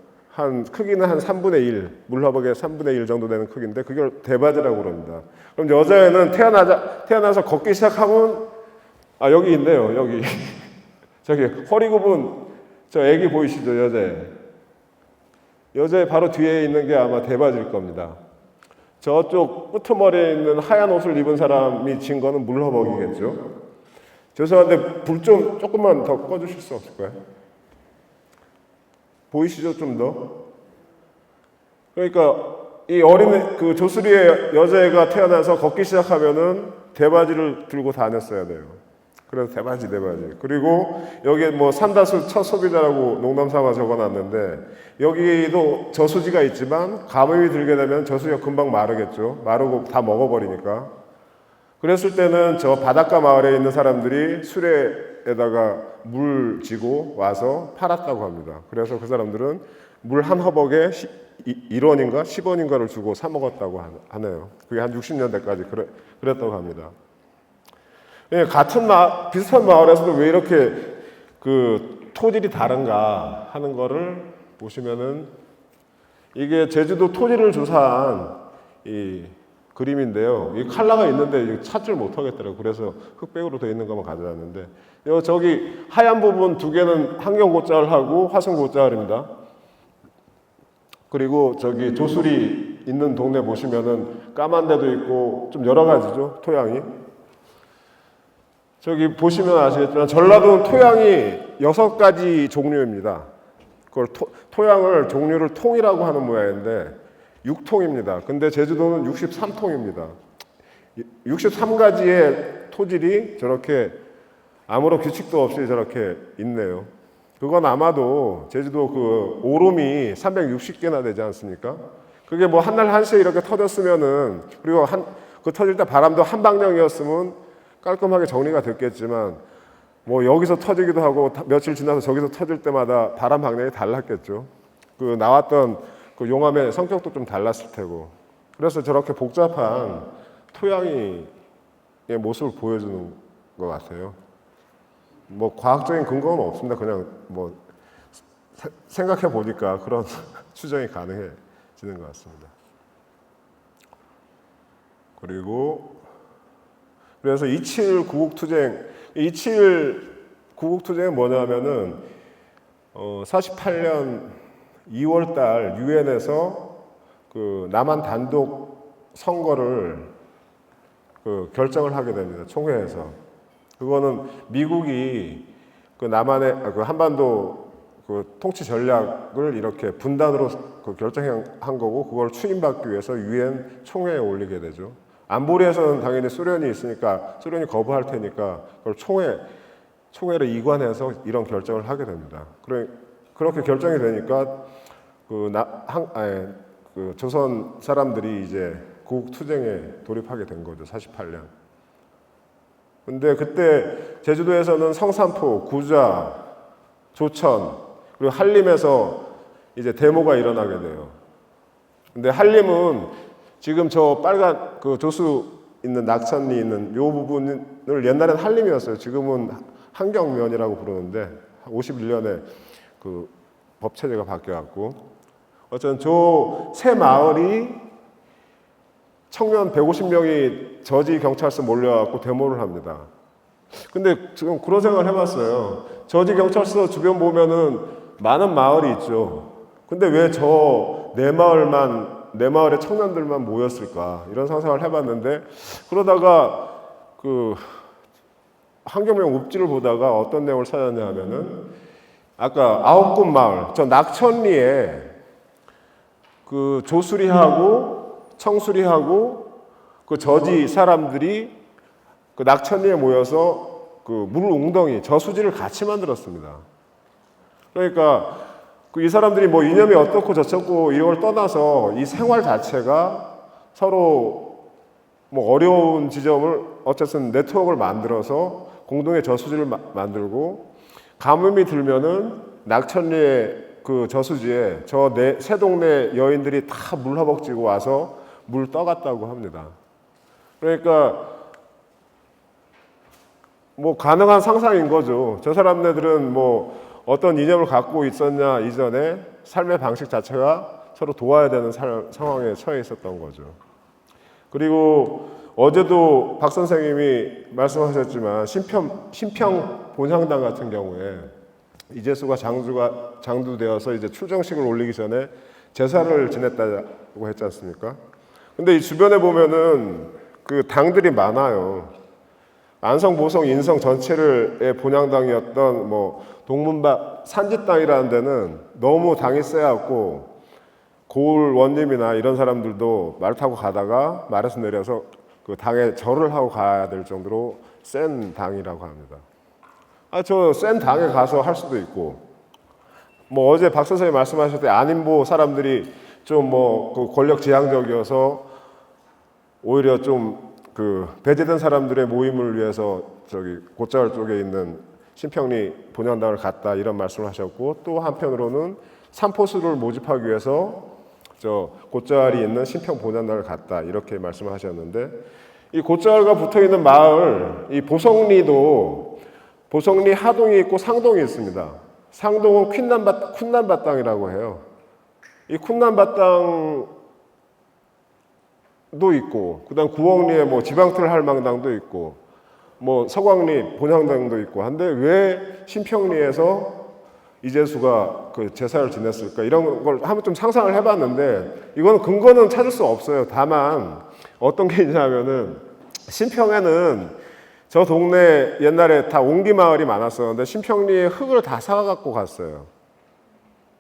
크기는 한 3분의 1, 물허벅의 3분의 1 정도 되는 크기인데 그걸 대바지라고 그럽니다. 그럼 여자애는 태어나서 걷기 시작하면 여기 있네요. 여기 저기 허리 굽은 저 애기 보이시죠? 여자애 바로 뒤에 있는 게 아마 대바지일 겁니다. 저쪽 끄트머리에 있는 하얀 옷을 입은 사람이 진 거는 물허벅이겠죠. 죄송한데 불 좀 조금만 더 꺼주실 수 없을까요? 보이시죠? 좀 더. 그러니까 이 어린 그 조수리의 여자애가 태어나서 걷기 시작하면은 대바지를 들고 다녔어야 돼요. 그래서 대바지. 그리고 여기에 뭐 산다수 첫 소비자라고 농담삼아 적어놨는데 여기도 저수지가 있지만 가뭄이 들게 되면 저수지가 금방 마르겠죠. 마르고 다 먹어버리니까. 그랬을 때는 저 바닷가 마을에 있는 사람들이 수레에다가 물 지고 와서 팔았다고 합니다. 그래서 그 사람들은 물 한 허벅에 1원인가 10원인가를 주고 사 먹었다고 하네요. 그게 한 60년대까지 그랬다고 합니다. 같은 비슷한 마을에서도 왜 이렇게 그 토질이 다른가 하는 거를 보시면은 이게 제주도 토지를 조사한 이 그림인데요. 이 칼라가 있는데 찾지를 못하겠더라고요. 그래서 흑백으로 되어 있는 것만 가져왔는데 저기 하얀 부분 두 개는 항경곶자울하고 화성곶자울입니다. 그리고 저기 조수리 있는 동네 보시면은 까만 데도 있고 좀 여러 가지죠. 토양이. 저기 보시면 아시겠지만 전라도는 토양이 6가지 종류입니다. 그걸 토양을 종류를 통이라고 하는 모양인데 6통입니다. 근데 제주도는 63통입니다. 63가지의 토질이 저렇게 아무런 규칙도 없이 저렇게 있네요. 그건 아마도 제주도 그 오름이 360개나 되지 않습니까? 그게 뭐 한날 한시에 이렇게 터졌으면은 그리고 그 터질 때 바람도 한 방향이었으면 깔끔하게 정리가 됐겠지만 뭐 여기서 터지기도 하고 며칠 지나서 저기서 터질 때마다 바람 방향이 달랐겠죠. 그 나왔던 그 용암의 성격도 좀 달랐을 테고 그래서 저렇게 복잡한 토양의 모습을 보여주는 것 같아요. 뭐 과학적인 근거는 없습니다. 그냥 뭐 생각해 보니까 그런 추정이 가능해지는 것 같습니다. 그래서 27 구국투쟁, 27 구국투쟁은 뭐냐면은 48년 2월달 유엔에서 그 남한 단독 선거를 그 결정을 하게 됩니다. 총회에서. 그거는 미국이 그 남한의 그 한반도 그 통치 전략을 이렇게 분단으로 그 결정한 거고 그걸 추진받기 위해서 유엔 총회에 올리게 되죠. 안보리에서는 당연히 소련이 있으니까 소련이 거부할 테니까 그걸 총회를 이관해서 이런 결정을 하게 됩니다. 그렇게 결정이 되니까 그 조선 사람들이 이제 구국투쟁에 돌입하게 된 거죠. 48년. 근데 그때 제주도에서는 성산포, 구좌, 조천 그리고 한림에서 이제 데모가 일어나게 돼요. 근데 한림은 지금 저 빨간 그 조수 있는 낙천리 있는 요 부분을 옛날엔 한림이었어요. 지금은 한경면이라고 부르는데 51년에 그 법 체제가 바뀌어갖고 어쨌든 저 세 마을이 청년 150명이 저지 경찰서 몰려갖고 데모를 합니다. 근데 지금 그런 생각을 해봤어요. 저지 경찰서 주변 보면은 많은 마을이 있죠. 근데 왜 저 네 마을의 청년들만 모였을까 이런 상상을 해봤는데 그러다가 그 환경명 읍지를 보다가 어떤 내용을 찾았냐 하면은 아까 9곳 마을 저 낙천리에 그 조수리하고 청수리하고 그 저지 사람들이 그 낙천리에 모여서 그 물 웅덩이 저수지를 같이 만들었습니다. 그러니까 이 사람들이 뭐 이념이 어떻고 저쩌고 이런 걸 떠나서 이 생활 자체가 서로 뭐 어려운 지점을 어쨌든 네트워크를 만들어서 공동의 저수지를 만들고 가뭄이 들면은 낙천리의 그 저수지에 저 세 동네 여인들이 다 물 허벅지고 와서 물 떠갔다고 합니다. 그러니까 뭐 가능한 상상인 거죠. 저 사람네들은 뭐 어떤 이념을 갖고 있었냐 이전에 삶의 방식 자체가 서로 도와야 되는 상황에 처해 있었던 거죠. 그리고 어제도 박 선생님이 말씀하셨지만 신평 본향당 같은 경우에 이재수가 장두되어서 이제 출정식을 올리기 전에 제사를 지냈다고 했지 않습니까? 근데 이 주변에 보면은 그 당들이 많아요. 안성, 보성, 인성 전체를 본향당이었던 뭐 동문박 산지 땅이라는 데는 너무 당이 세갖고 고을 원님이나 이런 사람들도 말 타고 가다가 말에서 내려서 그 당에 절을 하고 가야 될 정도로 센 당이라고 합니다. 저 센 당에 가서 할 수도 있고, 뭐 어제 박 선생님 말씀하셨을 때 안인보 사람들이 좀 뭐 그 권력 지향적이어서 오히려 좀 그 배제된 사람들의 모임을 위해서 저기 곧자을 쪽에 있는 신평리 본향당을 갔다 이런 말씀을 하셨고, 또 한편으로는 삼포수를 모집하기 위해서 저 곧자을이 있는 신평 본향당을 갔다 이렇게 말씀을 하셨는데, 이 곧자을과 붙어 있는 마을 이 보성리도 보성리 하동이 있고 상동이 있습니다. 상동은 쿤난밭 땅이라고 해요. 이 쿤난밭 땅도 있고, 그다음 구엉리에 뭐 지방틀 할망당도 있고, 뭐 서광리 본향당도 있고 한데 왜 신평리에서 이재수가 그 제사를 지냈을까, 이런 걸 한번 좀 상상을 해봤는데 이거는 근거는 찾을 수 없어요. 다만 어떤 게 있냐면은 신평에는 저 동네 옛날에 다 옹기 마을이 많았었는데 신평리에 흙을 다 사갖고 갔어요.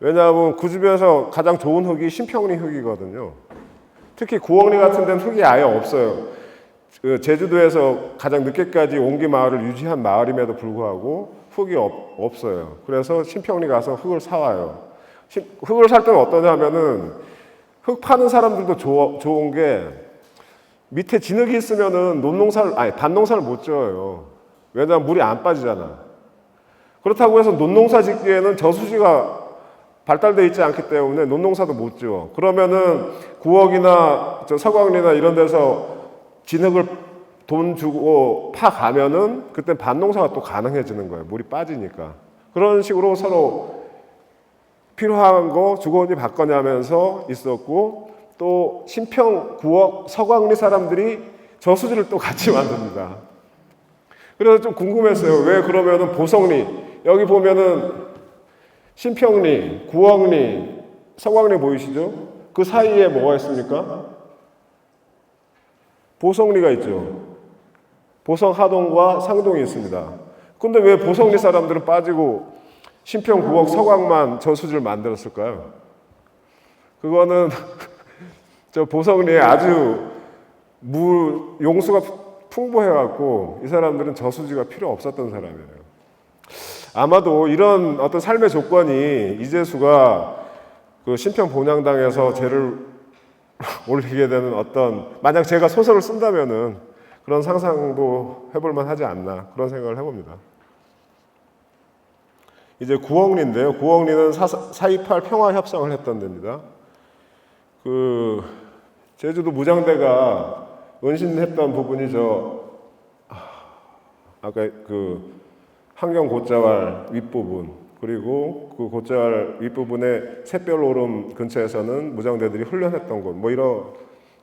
왜냐하면 그 주변에서 가장 좋은 흙이 신평리 흙이거든요. 특히 구엉리 같은 데는 흙이 아예 없어요. 그 제주도에서 가장 늦게까지 옹기 마을을 유지한 마을임에도 불구하고 흙이 없어요. 그래서 신평리 가서 흙을 사와요. 흙을 살 때는 어떠냐면은 흙 파는 사람들도 좋은 게 밑에 진흙이 있으면은 밭농사를 못 지어요. 왜냐하면 물이 안 빠지잖아. 그렇다고 해서 논농사 짓기에는 저수지가 발달되어 있지 않기 때문에 논농사도 못 지어. 그러면은 구억이나 서광리나 이런 데서 진흙을 돈 주고 파 가면은 그때 밭농사가 또 가능해지는 거예요. 물이 빠지니까. 그런 식으로 서로 필요한 거 주거니 받거니 하면서 있었고, 또 신평, 구억, 서광리 사람들이 저수지를 또 같이 만듭니다. 그래서 좀 궁금했어요. 왜 그러면은 보성리, 여기 보면은 신평리, 구억리, 서광리 보이시죠? 그 사이에 뭐가 있습니까? 보성리가 있죠. 보성 하동과 상동이 있습니다. 근데 왜 보성리 사람들은 빠지고 신평, 구억, 서광만 저수지를 만들었을까요? 그거는 저 보성리에 아주 용수가 풍부해갖고 이 사람들은 저수지가 필요 없었던 사람이에요. 아마도 이런 어떤 삶의 조건이 이재수가 그 신평 본향당에서 죄를 올리게 되는 만약 제가 소설을 쓴다면은 그런 상상도 해볼만 하지 않나, 그런 생각을 해봅니다. 이제 구억리인데요. 구억리는 4.28 평화협상을 했던 데입니다. 그 제주도 무장대가 은신했던 부분이 아까 그 환경 곧자왈 윗부분, 그리고 그 곧자왈 윗부분의 샛별 오름 근처에서는 무장대들이 훈련했던 곳, 뭐 이런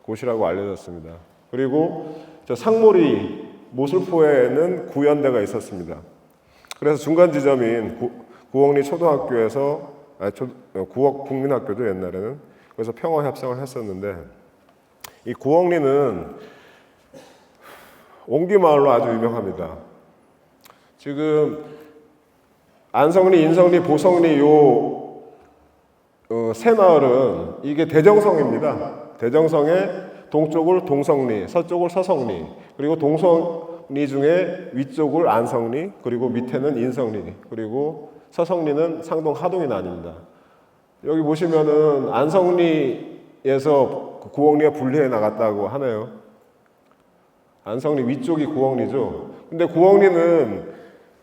곳이라고 알려졌습니다. 그리고 저 상모리 모술포에는 구연대가 있었습니다. 그래서 중간 지점인 구억리 초등학교에서 구억 국민학교도 옛날에는 그래서 평화 협상을 했었는데, 이 구억리는 옹기 마을로 아주 유명합니다. 지금 안성리, 인성리, 보성리 세 마을은 이게 대정성입니다. 대정성의 동쪽을 동성리, 서쪽을 서성리, 그리고 동성리 중에 위쪽을 안성리, 그리고 밑에는 인성리, 그리고 서성리는 상동 하동이 나뉩니다. 여기 보시면은 안성리에서 구억리가 분리해 나갔다고 하네요. 안성리 위쪽이 구억리죠. 근데 구억리는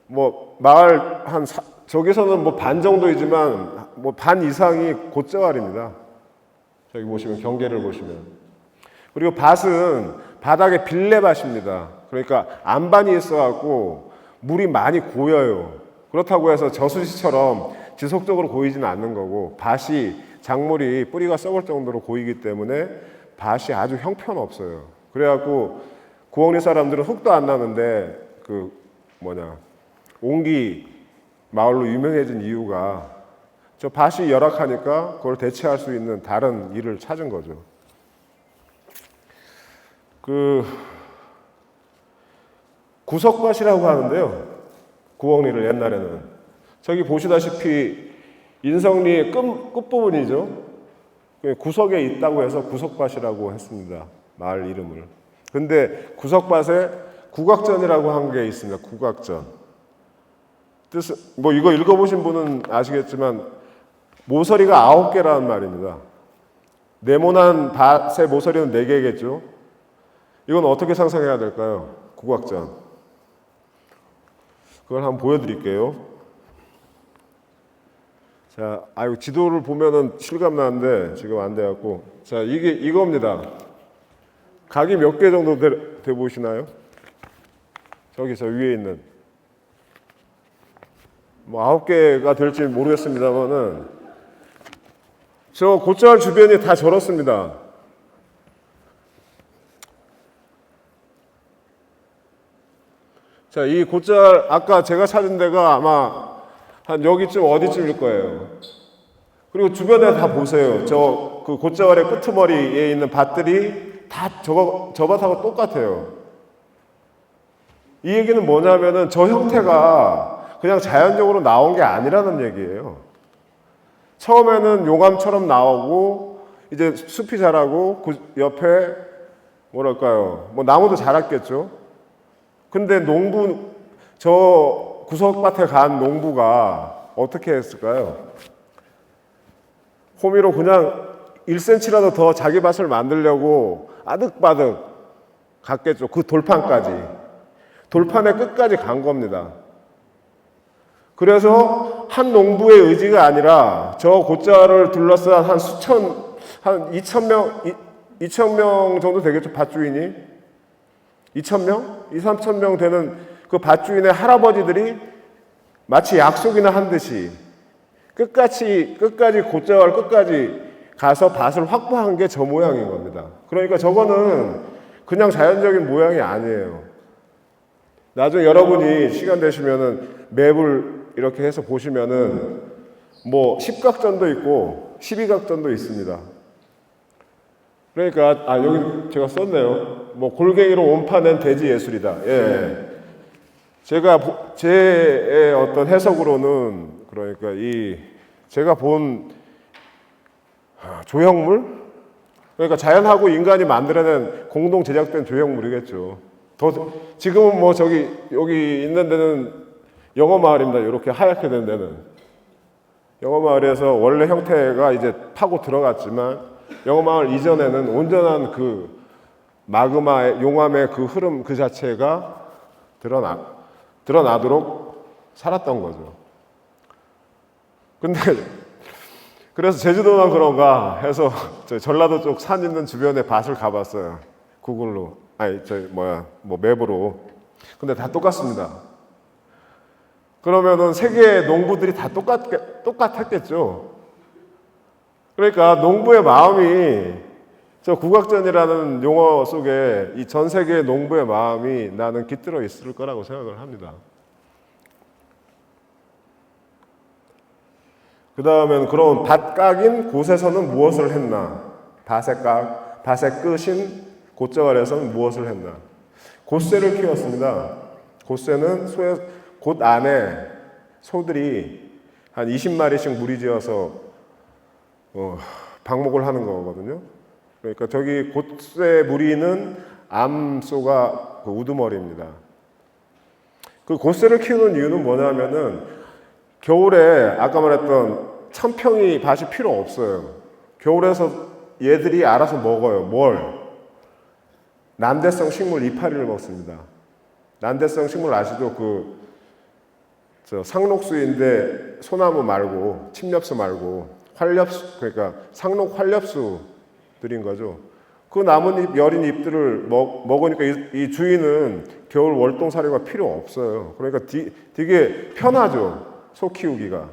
뭐 마을 저기서는 뭐 반 정도이지만 뭐 반 이상이 곧자왈입니다. 저기 보시면 경계를 보시면. 그리고 밭은 바닥에 빌레밭입니다. 그러니까 안반이 있어갖고 물이 많이 고여요. 그렇다고 해서 저수지처럼 지속적으로 고이지는 않는 거고, 밭이 작물이 뿌리가 썩을 정도로 고이기 때문에 밭이 아주 형편없어요. 그래갖고 구억리 사람들은 흙도 안 나는데 옹기 마을로 유명해진 이유가 저 밭이 열악하니까 그걸 대체할 수 있는 다른 일을 찾은 거죠. 그 구석밭이라고 하는데요. 구엉리를 옛날에는 저기 보시다시피 인성리의 끝부분이죠. 구석에 있다고 해서 구석밭이라고 했습니다. 마을 이름을. 근데 구석밭에 국악전이라고 한 게 있습니다. 국악전. 뜻은 뭐 이거 읽어보신 분은 아시겠지만 모서리가 9개라는 말입니다. 네모난 밭의 모서리는 4개겠죠. 이건 어떻게 상상해야 될까요? 국악전. 그걸 한번 보여드릴게요. 자, 아유 지도를 보면은 실감 나는데 지금 안 돼갖고. 자, 이게 이겁니다. 각이 몇 개 정도 돼 보이시나요? 저기 저 위에 있는. 뭐 9개가 될지 모르겠습니다만은 저 곶자왈 주변이 다 저렇습니다. 자, 이 곶자왈 아까 제가 찾은 데가 아마 한 여기쯤 어디쯤일 거예요. 그리고 주변에 다 보세요. 저 그 곶자왈의 끄트머리에 있는 밭들이 다 저 밭하고 똑같아요. 이 얘기는 뭐냐면은 저 형태가 그냥 자연적으로 나온 게 아니라는 얘기예요. 처음에는 용암처럼 나오고 이제 숲이 자라고 그 옆에 뭐랄까요, 뭐 나무도 자랐겠죠. 근데 저 구석밭에 간 농부가 어떻게 했을까요? 호미로 그냥 1cm라도 더 자기 밭을 만들려고 아득바득 갔겠죠. 그 돌판까지. 돌판의 끝까지 간 겁니다. 그래서 한 농부의 의지가 아니라 저 곶자왈을 둘러싼 한 2,000명 정도 되겠죠. 밭주인이. 2,000명? 3,000명 되는 그 밭주인의 할아버지들이 마치 약속이나 한 듯이 끝까지 곶자왈 끝까지 가서 밭을 확보한 게 저 모양인 겁니다. 그러니까 저거는 그냥 자연적인 모양이 아니에요. 나중에 여러분이 시간 되시면은 맵을 이렇게 해서 보시면은 뭐 10각전도 있고 12각전도 있습니다. 그러니까 여기 제가 썼네요. 뭐 골갱이로 온파낸 돼지 예술이다. 예. 제 어떤 해석으로는 그러니까 제가 본 조형물? 그러니까 자연하고 인간이 만들어낸 공동 제작된 조형물이겠죠. 지금은 뭐 여기 있는 데는 영어마을입니다. 이렇게 하얗게 된 데는. 영어마을에서 원래 형태가 이제 파고 들어갔지만 영어마을 이전에는 온전한 그 마그마의 용암의 그 흐름 그 자체가 드러나도록 살았던 거죠. 근데 그래서 제주도만 그런가 해서 전라도 쪽 산 있는 주변에 밭을 가봤어요. 구글로. 맵으로. 근데 다 똑같습니다. 그러면은 세계 농부들이 다 똑같았겠죠. 그러니까 농부의 마음이 저 국악전이라는 용어 속에 이 전 세계의 농부의 마음이 나는 깃들어 있을 거라고 생각을 합니다. 그 다음엔 그럼 밭각인 곳에서는 무엇을 했나? 밭의 끝인 곶자왈에서는 무엇을 했나? 곶새를 키웠습니다. 곶새는 곶 안에 소들이 한 20마리씩 무리지어서 방목을 하는 거거든요. 그러니까 저기 곶새 무리는 암소가 그 우두머리입니다. 그 곶새를 키우는 이유는 뭐냐면은 겨울에 아까 말했던 천평이 밭이 필요 없어요. 겨울에서 얘들이 알아서 먹어요. 뭘? 난대성 식물 이파리를 먹습니다. 난대성 식물 아시죠? 상록수인데 소나무 말고 침엽수 말고 활엽수, 그러니까 상록 활엽수들인 거죠. 그 나뭇잎 여린 잎들을 먹으니까 이 주인은 겨울 월동사료가 필요 없어요. 그러니까 되게 편하죠. 소 키우기가.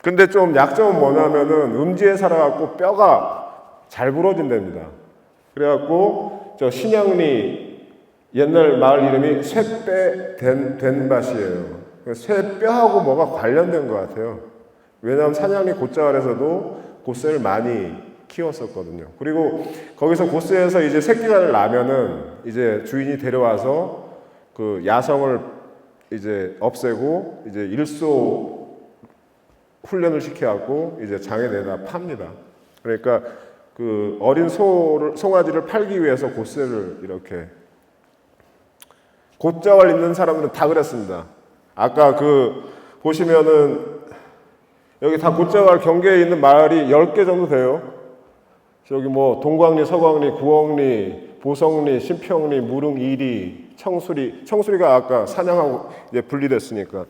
근데 좀 약점은 뭐냐면은 음지에 살아갖고 뼈가 잘 부러진답니다. 그래갖고 저 신양리 옛날 마을 이름이 쇠뼈 된 밭이에요. 쇠뼈하고 뭐가 관련된 것 같아요. 왜냐하면 산양리 곶자왈에서도 곶새를 많이 키웠었거든요. 그리고 거기서 고스에서 이제 새끼가 나면은 이제 주인이 데려와서 그 야성을 이제 없애고 이제 일소 훈련을 시켜갖고 이제 장에 내다 팝니다. 그러니까 그 어린 송아지를 팔기 위해서 고스를 이렇게 곶자왈 있는 사람들은 다 그랬습니다. 아까 그 보시면은 여기 다 곶자왈 경계에 있는 마을이 10개 정도 돼요. 저기 뭐 동광리, 서광리, 구엉리, 보성리, 신평리, 무릉, 이리, 청수리가 아까 사냥하고 이제 분리됐으니까.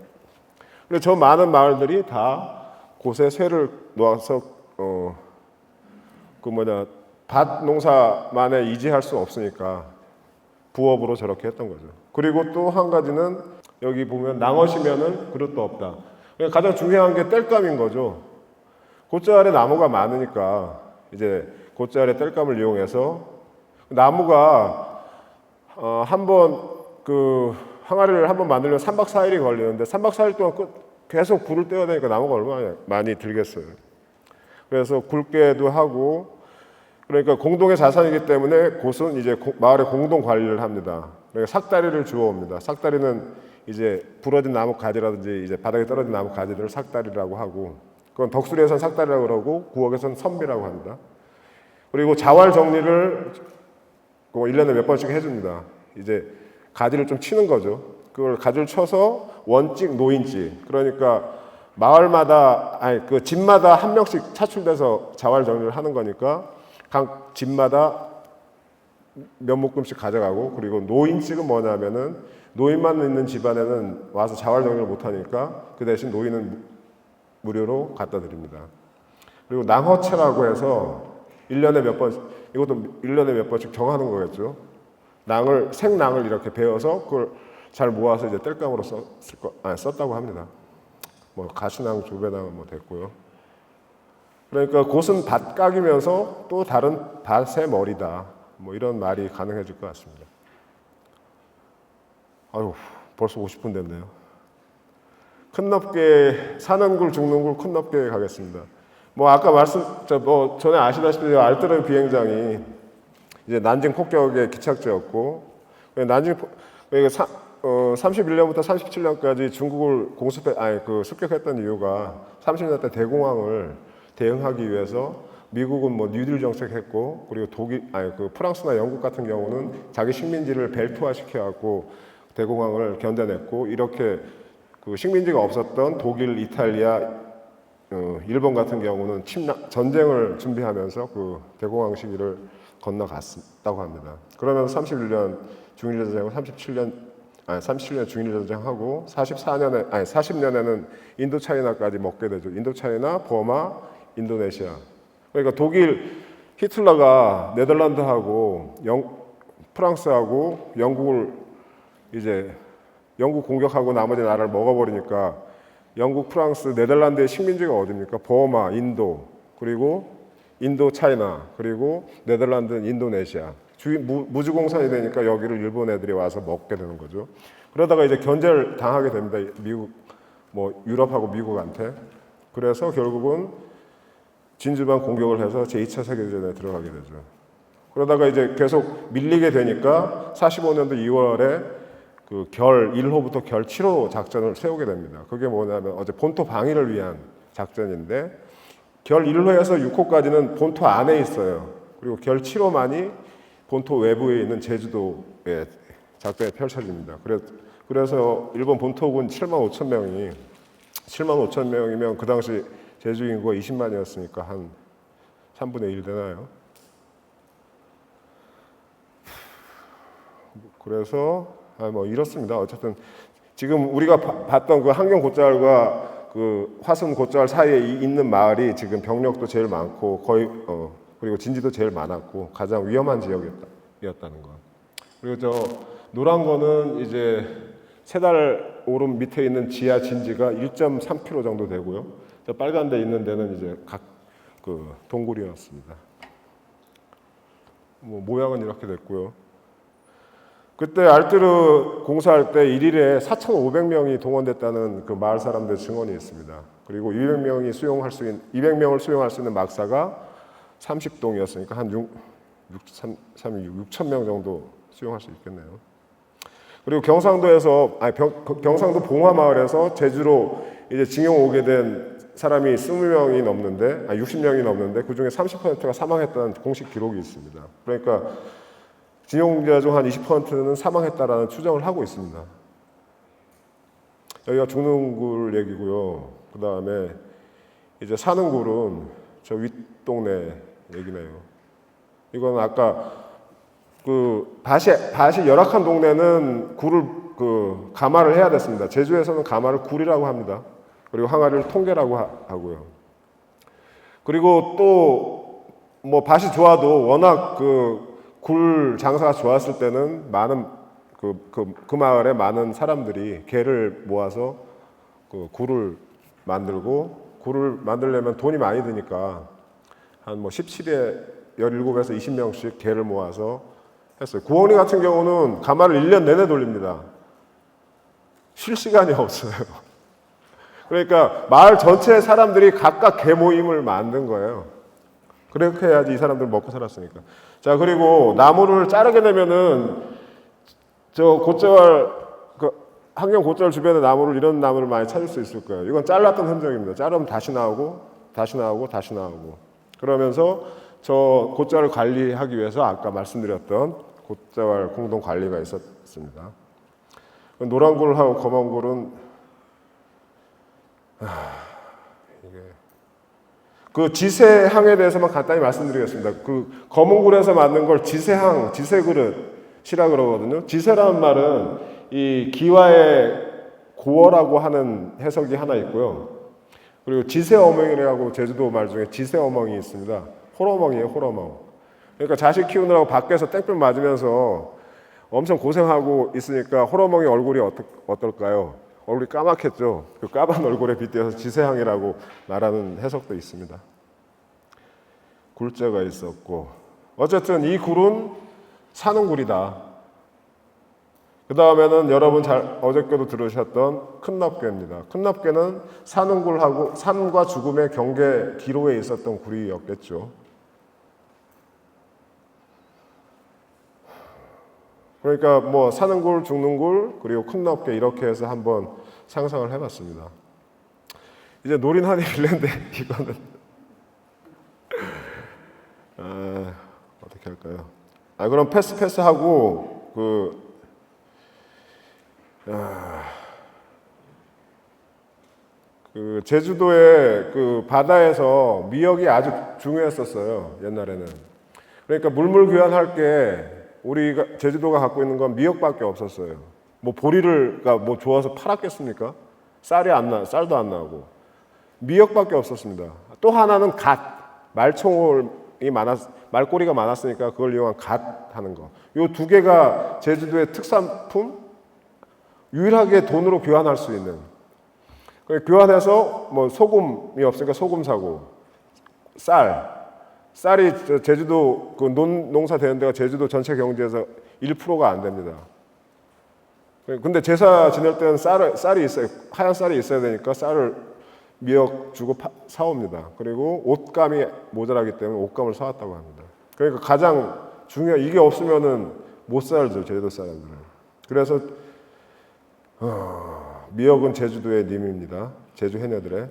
그래서 저 많은 마을들이 다 곳에 쇠를 놓아서 밭 농사만에 의지할 수 없으니까 부업으로 저렇게 했던 거죠. 그리고 또 한 가지는 여기 보면 낭어시면은 그릇도 없다. 가장 중요한 게 땔감인 거죠. 곶자왈에 나무가 많으니까 이제 곶자왈의 땔감을 이용해서 나무가 한번 그 항아리를 한번 만들려면 3박 4일이 걸리는데 3박 4일 동안 계속 불을 떼어야 되니까 나무가 얼마나 많이 들겠어요. 그래서 굵게도 하고 그러니까 공동의 자산이기 때문에 곶은 이제 마을의 공동 관리를 합니다. 그러니까 삭다리를 주워옵니다. 삭다리는 이제 부러진 나무 가지라든지 이제 바닥에 떨어진 나무 가지들을 삭다리라고 하고 그건 덕수리에서는 삭다리라고 그러고 구억에서는 선비라고 합니다. 그리고 자활 정리를 1년에 몇 번씩 해줍니다. 이제 가지를 좀 치는 거죠. 그걸 가지를 쳐서 원찍, 노인찍. 그러니까 마을마다 그 집마다 한 명씩 차출돼서 자활 정리를 하는 거니까 각 집마다 몇 묶음씩 가져가고 그리고 노인찍은 뭐냐면은 노인만 있는 집안에는 와서 자활 정리를 못 하니까 그 대신 노인은 무료로 갖다 드립니다. 그리고 낭허체라고 해서 1년에 몇 번, 이것도 1년에 몇 번씩 정하는 거겠죠. 생낭을 이렇게 베어서 그걸 잘 모아서 이제 땔감으로 썼다고 합니다. 뭐 가시낭, 조배낭은 뭐 됐고요. 그러니까 곶은 밭각이면서 또 다른 밭의 머리다. 뭐 이런 말이 가능해질 것 같습니다. 아유, 벌써 50분 됐네요. 큰 넙계 사는 굴 죽는 굴 큰 넙계 가겠습니다. 뭐 아까 전에 아시다시피 알뜰의 비행장이 이제 난징 폭격의 기착지였고 그러니까 31년부터 37년까지 중국을 습격했던 이유가 30년 대 대공황을 대응하기 위해서 미국은 뭐 뉴딜 정책했고 그리고 프랑스나 영국 같은 경우는 자기 식민지를 벨트화 시켜갖고 대공황을 견뎌냈고 이렇게 그 식민지가 없었던 독일, 이탈리아, 일본 같은 경우는 전쟁을 준비하면서 그 대공황 시기를 건너갔다고 합니다. 그러면서 31년 중일전쟁하고 37년 중일전쟁하고 40년에는 인도차이나까지 먹게 되죠. 인도차이나, 버마, 인도네시아. 그러니까 독일 히틀러가 네덜란드하고 프랑스하고 영국 공격하고 나머지 나라를 먹어버리니까 영국, 프랑스, 네덜란드의 식민지가 어디입니까? 버마, 인도, 그리고 인도, 차이나, 그리고 네덜란드, 인도네시아. 무주공산이 되니까 여기를 일본 애들이 와서 먹게 되는 거죠. 그러다가 이제 견제를 당하게 됩니다. 유럽하고 미국한테. 그래서 결국은 진주만 공격을 해서 제2차 세계대전에 들어가게 되죠. 그러다가 이제 계속 밀리게 되니까 45년도 2월에 그 결 1호부터 결 7호 작전을 세우게 됩니다. 그게 뭐냐면 어제 본토 방위를 위한 작전인데 결 1호에서 6호까지는 본토 안에 있어요. 그리고 결 7호만이 본토 외부에 있는 제주도에 작전이 펼쳐집니다. 그래서 일본 본토군 7만 5천 명이면 그 당시 제주 인구가 20만이었으니까 한 3분의 1 되나요? 그래서 이렇습니다. 어쨌든 지금 우리가 봤던 그 한경 곶자왈과 그 화순 곶자왈 사이에 있는 마을이 지금 병력도 제일 많고 그리고 진지도 제일 많았고 가장 위험한 지역이었다는 거. 그리고 저 노란 거는 이제 세 달 오름 밑에 있는 지하 진지가 1.3km 정도 되고요. 저 빨간 데 있는 데는 이제 각 그 동굴이었습니다. 모양은 이렇게 됐고요. 그때 알뜨르 공사할 때 1일에 4,500명이 동원됐다는 그 마을 사람들 증언이 있습니다. 그리고 200명을 수용할 수 있는 막사가 30동이었으니까 한 6천 명 정도 수용할 수 있겠네요. 그리고 경상도에서 경상도 봉화마을에서 제주로 이제 징용 오게 된 사람이 20명이 넘는데 60명이 넘는데 그 중에 30%가 사망했다는 공식 기록이 있습니다. 그러니까 징용자 중 한 20%는 사망했다라는 추정을 하고 있습니다. 여기가 죽는 굴 얘기고요. 그 다음에 이제 사는 굴은 저 윗동네 얘기네요. 이건 아까 그 밭이 열악한 동네는 굴을 가마를 해야 됐습니다. 제주에서는 가마를 굴이라고 합니다. 그리고 항아리를 통계라고 하고요. 그리고 또 뭐 밭이 좋아도 워낙 굴 장사가 좋았을 때는 많은 그 마을에 많은 사람들이 개를 모아서 굴을 만들고, 굴을 만들려면 돈이 많이 드니까 한 뭐 17에 17에서 20명씩 개를 모아서 했어요. 구원리 같은 경우는 가마를 1년 내내 돌립니다. 쉴 시간이 없어요. 그러니까 마을 전체 사람들이 각각 개 모임을 만든 거예요. 그렇게 해야지 이 사람들 먹고 살았으니까. 자, 그리고 나무를 자르게 되면은 저 곶자왈 환경 곶자왈 주변의 나무를 이런 나무를 많이 찾을 수 있을 거예요. 이건 잘랐던 흔적입니다. 자르면 다시 나오고 다시 나오고 다시 나오고. 그러면서 저 곶자왈을 관리하기 위해서 아까 말씀드렸던 곶자왈 공동 관리가 있었습니다. 노란 굴하고 검은 굴은 이게 그 지세항에 대해서만 간단히 말씀드리겠습니다. 그 검은 굴에서 만든 걸 지세항, 지세그릇이라 그러거든요. 지세라는 말은 이 기와의 고어라고 하는 해석이 하나 있고요. 그리고 지세어멍이라고 제주도 말 중에 지세어멍이 있습니다. 홀어멍이에요, 홀어멍. 그러니까 자식 키우느라고 밖에서 땡볕 맞으면서 엄청 고생하고 있으니까 홀어멍이 얼굴이 어떨까요? 얼굴이 까맣겠죠. 그 까만 얼굴에 빗대어서 지세항이라고 말하는 해석도 있습니다. 굴자가 있었고, 어쨌든 이 굴은 사는 굴이다. 그 다음에는 여러분 어저께도 들으셨던 큰납괴입니다. 큰납괴는 사는 굴하고 삶과 죽음의 경계 기로에 있었던 굴이었겠죠. 그러니까 뭐 사는 굴, 죽는 굴, 그리고 큰납괴 이렇게 해서 한번 상상을 해봤습니다. 이제 노린하니 빌랜드 이거는 어떻게 할까요? 그럼 패스하고 그 제주도의 그 바다에서 미역이 아주 중요했었어요, 옛날에는. 그러니까 물물교환할 게 우리가 제주도가 갖고 있는 건 미역밖에 없었어요. 뭐 보리를 뭐 좋아서 팔았겠습니까? 쌀도 안 나오고 미역밖에 없었습니다. 또 하나는 말꼬리가 많았으니까 그걸 이용한 갓 하는 거. 이 두 개가 제주도의 특산품, 유일하게 돈으로 교환할 수 있는. 교환해서 뭐 소금이 없으니까 소금 사고, 쌀이 제주도 농사 되는 데가 제주도 전체 경제에서 1%가 안 됩니다. 근데 제사 지낼 때는 쌀이 있어요. 하얀 쌀이 있어야 되니까 쌀을 미역 주고 사옵니다. 그리고 옷감이 모자라기 때문에 옷감을 사왔다고 합니다. 그러니까 가장 이게 없으면은 못 살죠, 제주도 사람들은. 그래서 미역은 제주도의 님입니다. 제주 해녀들의.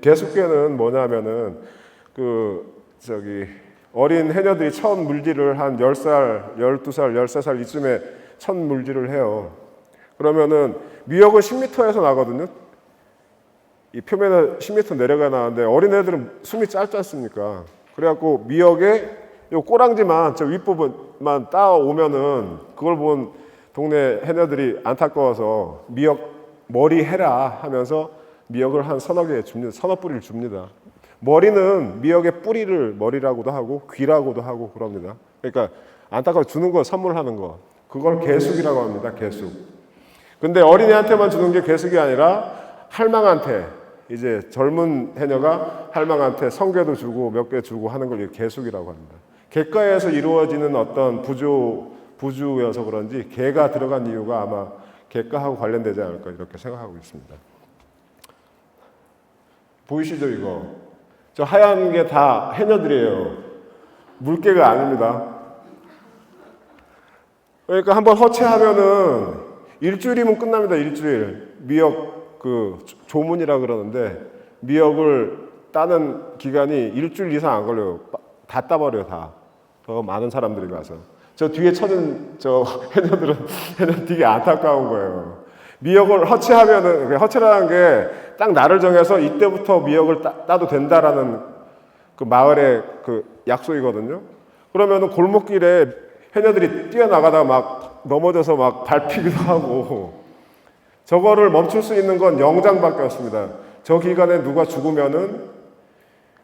개숙계는 뭐냐면은 어린 해녀들이 처음 물질을 한 10살, 12살, 13살 이쯤에 첫 물질을 해요. 그러면은 미역은 10m에서 나거든요. 이 표면에 10m 내려가 나는데 어린애들은 숨이 짧지 않습니까? 그래갖고 미역에 요 꼬랑지만 저 윗부분만 따오면은 그걸 본 동네 해녀들이 안타까워서 미역 머리 해라 하면서 미역을 한 서너 뿌리를 줍니다. 머리는 미역의 뿌리를 머리라고도 하고 귀라고도 하고 그럽니다. 그러니까 안타까워 주는 거, 선물하는 거. 그걸 개숙이라고 합니다. 개숙. 근데 어린애한테만 주는 게 개숙이 아니라 할망한테, 이제 젊은 해녀가 할망한테 성게도 주고 몇 개 주고 하는 걸 개숙이라고 합니다. 객가에서 이루어지는 어떤 부주여서 그런지 개가 들어간 이유가 아마 객가하고 관련되지 않을까 이렇게 생각하고 있습니다. 보이시죠 이거? 저 하얀 게 다 해녀들이에요. 물개가 아닙니다. 그러니까 한번 허체하면은 일주일이면 끝납니다. 일주일. 미역 그 조문이라 그러는데 미역을 따는 기간이 일주일 이상 안 걸려요. 다 따버려요, 다. 더 많은 사람들이 가서. 저 뒤에 쳐진 저 해녀들은 되게 안타까운 거예요. 미역을 허체하면은, 허체라는 게 딱 날을 정해서 이때부터 미역을 따도 된다라는 그 마을의 그 약속이거든요. 그러면은 골목길에 해녀들이 뛰어나가다가 막 넘어져서 막 밟히기도 하고, 저거를 멈출 수 있는 건 영장밖에 없습니다. 저 기간에 누가 죽으면은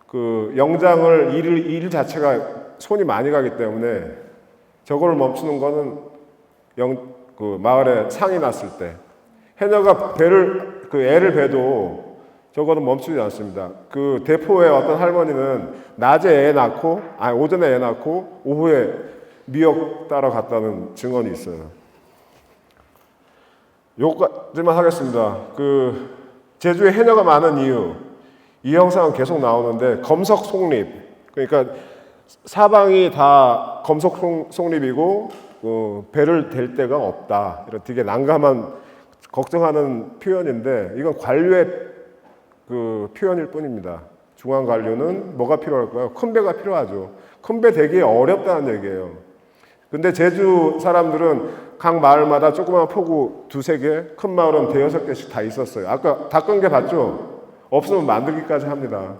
그 영장을 일 자체가 손이 많이 가기 때문에 저거를 멈추는 거는 그 마을에 상이 났을 때 해녀가 애를 배도 저거는 멈추지 않습니다. 그 대포의 어떤 할머니는 낮에 애 낳고, 오전에 애 낳고 오후에 미역 따러 갔다는 증언이 있어요. 요까지만 하겠습니다. 그 제주에 해녀가 많은 이유, 이 영상은 계속 나오는데 검석 속립, 그러니까 사방이 다 검석 속립이고 배를 댈 데가 없다, 이런 되게 난감한 걱정하는 표현인데 이건 관료의 그 표현일 뿐입니다. 중앙 관료는 뭐가 필요할까요? 큰 배가 필요하죠. 큰 배 되기 어렵다는 얘기예요. 근데 제주 사람들은 각 마을마다 조그마한 포구 2-3개, 큰 마을은 5-6개씩 다 있었어요. 아까 닦은 게 봤죠? 없으면 만들기까지 합니다.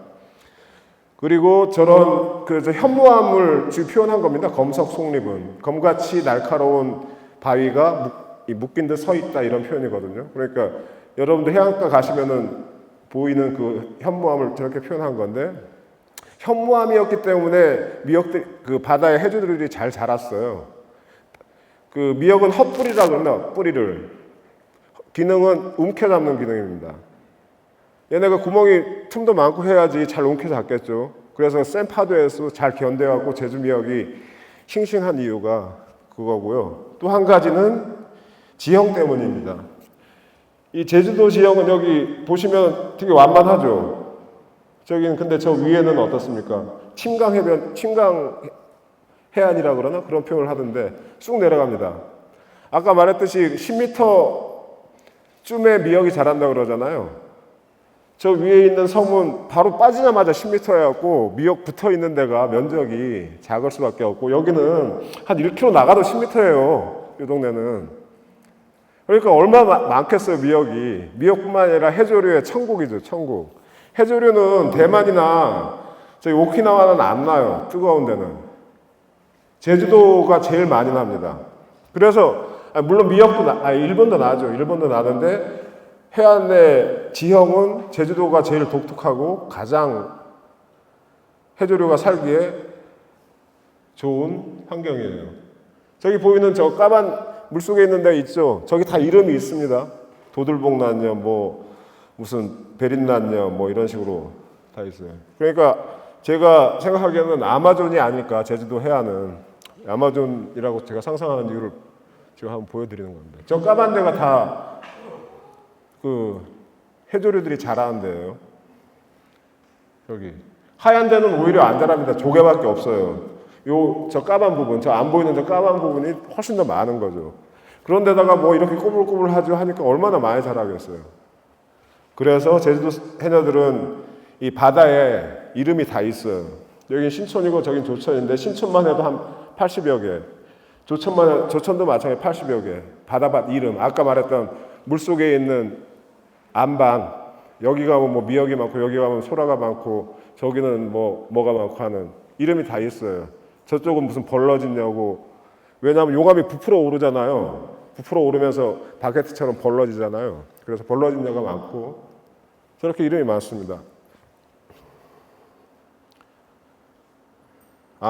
그리고 저런 그 현무암을 지금 표현한 겁니다. 검석 속립은 검같이 날카로운 바위가 묶인 듯 서 있다, 이런 표현이거든요. 그러니까 여러분들 해안가 가시면은 보이는 그 현무암을 저렇게 표현한 건데, 현무암이었기 때문에 미역들 그 바다의 해조들이 잘 자랐어요. 그 미역은 헛뿌리라 그러나 뿌리를 기능은 움켜잡는 기능입니다. 얘네가 구멍이 틈도 많고 해야지 잘 움켜잡겠죠. 그래서 센 파도에서 잘 견뎌갖고 제주 미역이 싱싱한 이유가 그거고요. 또 한 가지는 지형 때문입니다. 이 제주도 지형은 여기 보시면 되게 완만하죠. 저긴 근데 저 위에는 어떻습니까? 침강 해안이라 그러나 그런 표현을 하던데 쑥 내려갑니다. 아까 말했듯이 10m쯤에 미역이 자란다 그러잖아요. 저 위에 있는 섬은 바로 빠지자마자 10m 해갖고 미역 붙어 있는 데가 면적이 작을 수밖에 없고, 여기는 한 1km 나가도 10m예요. 이 동네는. 그러니까 얼마나 많겠어요, 미역이. 미역뿐만 아니라 해조류의 천국이죠, 천국. 해조류는 대만이나 저희 오키나와는 안 나요, 뜨거운 데는. 제주도가 제일 많이 납니다. 그래서 물론 미역도 일본도 나죠. 일본도 나는데 해안의 지형은 제주도가 제일 독특하고 가장 해조류가 살기에 좋은 환경이에요. 저기 보이는 저 까만 물속에 있는 데 있죠. 저기 다 이름이 있습니다. 도들봉란녀, 뭐 무슨 베린란녀, 뭐 이런 식으로 다 있어요. 그러니까 제가 생각하기에는 아마존이 아닐까, 제주도 해안은. 아마존이라고 제가 상상하는 이유를 지금 한번 보여드리는 건데, 저 까만 데가 다 그 해조류들이 자라는 데예요. 여기 하얀 데는 오히려 안 자랍니다. 조개밖에 없어요. 저 까만 부분, 저 안 보이는 저 까만 부분이 훨씬 더 많은 거죠. 그런데다가 뭐 이렇게 꼬불꼬불하죠 하니까 얼마나 많이 자라겠어요. 그래서 제주도 해녀들은 이 바다에 이름이 다 있어요. 여긴 신촌이고 저긴 조천인데, 신촌만 해도 한 80여 개, 조천도 마찬가지 80여 개. 바다밭 이름, 아까 말했던 물속에 있는 안방, 여기 가면 뭐 미역이 많고 여기 가면 소라가 많고 저기는 뭐가 많고 하는 이름이 다 있어요. 저쪽은 무슨 벌러진냐고. 왜냐하면 용암이 부풀어 오르잖아요. 부풀어 오르면서 바게트처럼 벌러지잖아요. 그래서 벌러진냐가 많고 저렇게 이름이 많습니다.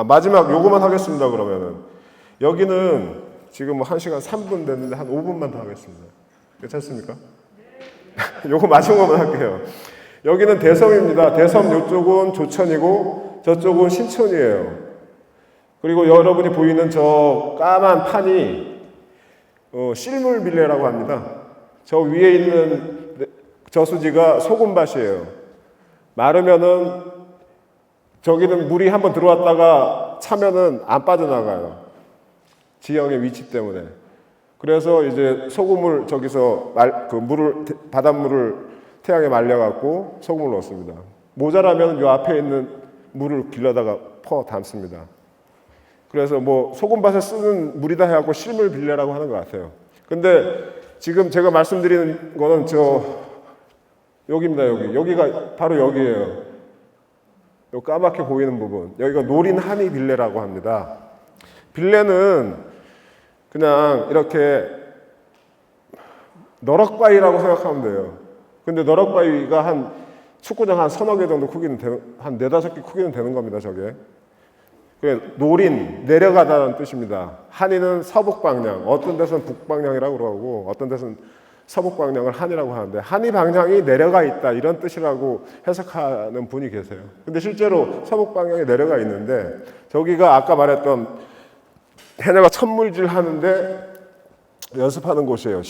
마지막 요거만 하겠습니다. 그러면은 여기는 지금 1시간 3분 됐는데 한 5분만 더 하겠습니다. 괜찮습니까? 요거 마지막만 할게요. 여기는 대섬입니다. 대섬 요쪽은 조천이고 저쪽은 신촌이에요. 그리고 여러분이 보이는 저 까만 판이 실물 빌레라고 합니다. 저 위에 있는 저수지가 소금밭이에요. 마르면은 저기는 물이 한번 들어왔다가 차면은 안 빠져나가요. 지형의 위치 때문에. 그래서 이제 소금을 저기서 바닷물을 태양에 말려갖고 소금을 넣습니다. 모자라면 요 앞에 있는 물을 길러다가 퍼 담습니다. 그래서 뭐 소금밭에 쓰는 물이다 해갖고 실물 빌레라고 하는 것 같아요. 근데 지금 제가 말씀드리는 거는 여기입니다. 여기가 바로 여기예요. 요 까맣게 보이는 부분. 여기가 노린 한이 빌레라고 합니다. 빌레는 그냥 이렇게 너럭바위라고 생각하면 돼요. 근데 너럭바위가 한 축구장 한 서너 개 정도 크기는 한 4-5개 크기는 되는 겁니다. 저게. 노린, 내려가다는 뜻입니다. 한이는 서북 방향, 어떤 데서는 북방향이라고 그러고 어떤 데서는 서북 방향을 한이라고 하는데 한이 방향이 내려가 있다 이런 뜻이라고 해석하는 분이 계세요. 근데 실제로 서북 방향에 내려가 있는데 저기가 아까 말했던 해녀가 천물질 하는데 연습하는 곳이에요.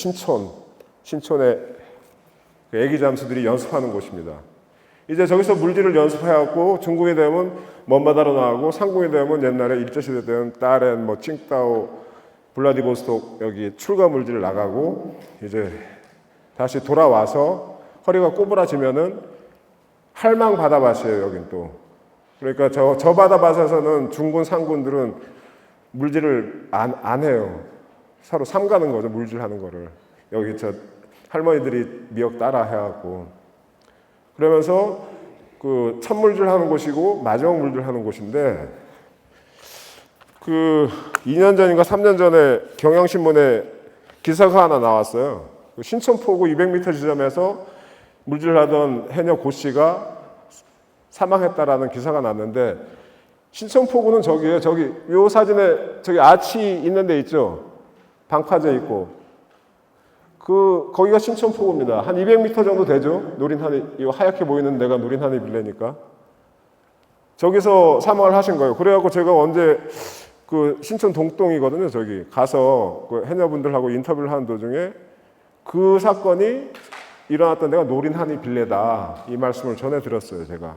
신촌에 애기 잠수들이 연습하는 곳입니다. 이제 저기서 물질을 연습해갖고 중궁이 되면 먼바다로 나가고 상궁이 되면 옛날에 일제시대 때는 따렌, 칭따오, 블라디보스톡 여기 출가 물질 나가고 이제 다시 돌아와서 허리가 꼬부라지면은 할망 바다밭이에요. 여긴 또. 그러니까 저 바다밭에서는 중군, 상군들은 물질을 안 해요. 서로 삼가는 거죠. 물질하는 거를. 여기 할머니들이 미역 따라 해갖고. 그러면서 그 첫 물질 하는 곳이고 마지막 물질 하는 곳인데 2년 전인가 3년 전에 경향신문에 기사가 하나 나왔어요. 신천포구 200m 지점에서 물질하던 해녀 고 씨가 사망했다라는 기사가 났는데 신천포구는 저기에 요 사진에 저기 아치 있는 데 있죠. 방파제 있고 거기가 신천포구입니다. 한 200m 정도 되죠. 노린한이, 이거 하얗게 보이는 데가 노린한이 빌레니까. 저기서 사망을 하신 거예요. 그래갖고 제가 언제 신천 동동이거든요. 저기 가서 해녀분들하고 인터뷰를 하는 도중에 그 사건이 일어났던 데가 노린한이 빌레다. 이 말씀을 전해드렸어요. 제가.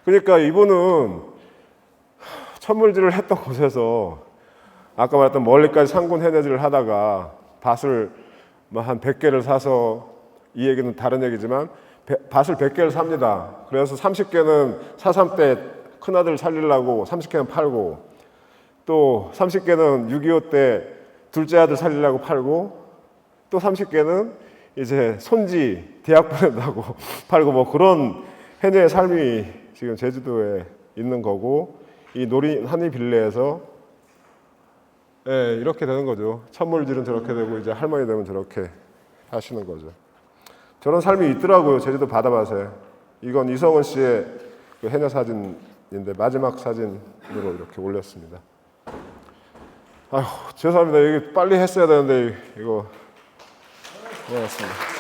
그러니까 이분은 천물질을 했던 곳에서 아까 말했던 멀리까지 상군 해내질을 하다가 밭을 한 100개를 사서 이 얘기는 다른 얘기지만 밭을 100개를 삽니다. 그래서 30개는 4.3 때 큰아들 살리려고 30개는 팔고 또 30개는 6.25 때 둘째 아들 살리려고 팔고 또 30개는 이제 손지 대학 보낸다고 팔고 뭐 그런 해녀의 삶이 지금 제주도에 있는 거고 이 한이 빌레에서 네, 이렇게 되는 거죠. 천물질은 저렇게 되고 이제 할머니 되면 저렇게 하시는 거죠. 저런 삶이 있더라고요. 제주도 바다밭에. 이건 이성은 씨의 해녀 사진인데 마지막 사진으로 이렇게 올렸습니다. 아휴, 죄송합니다. 이게 빨리 했어야 되는데 이거 고맙습니다.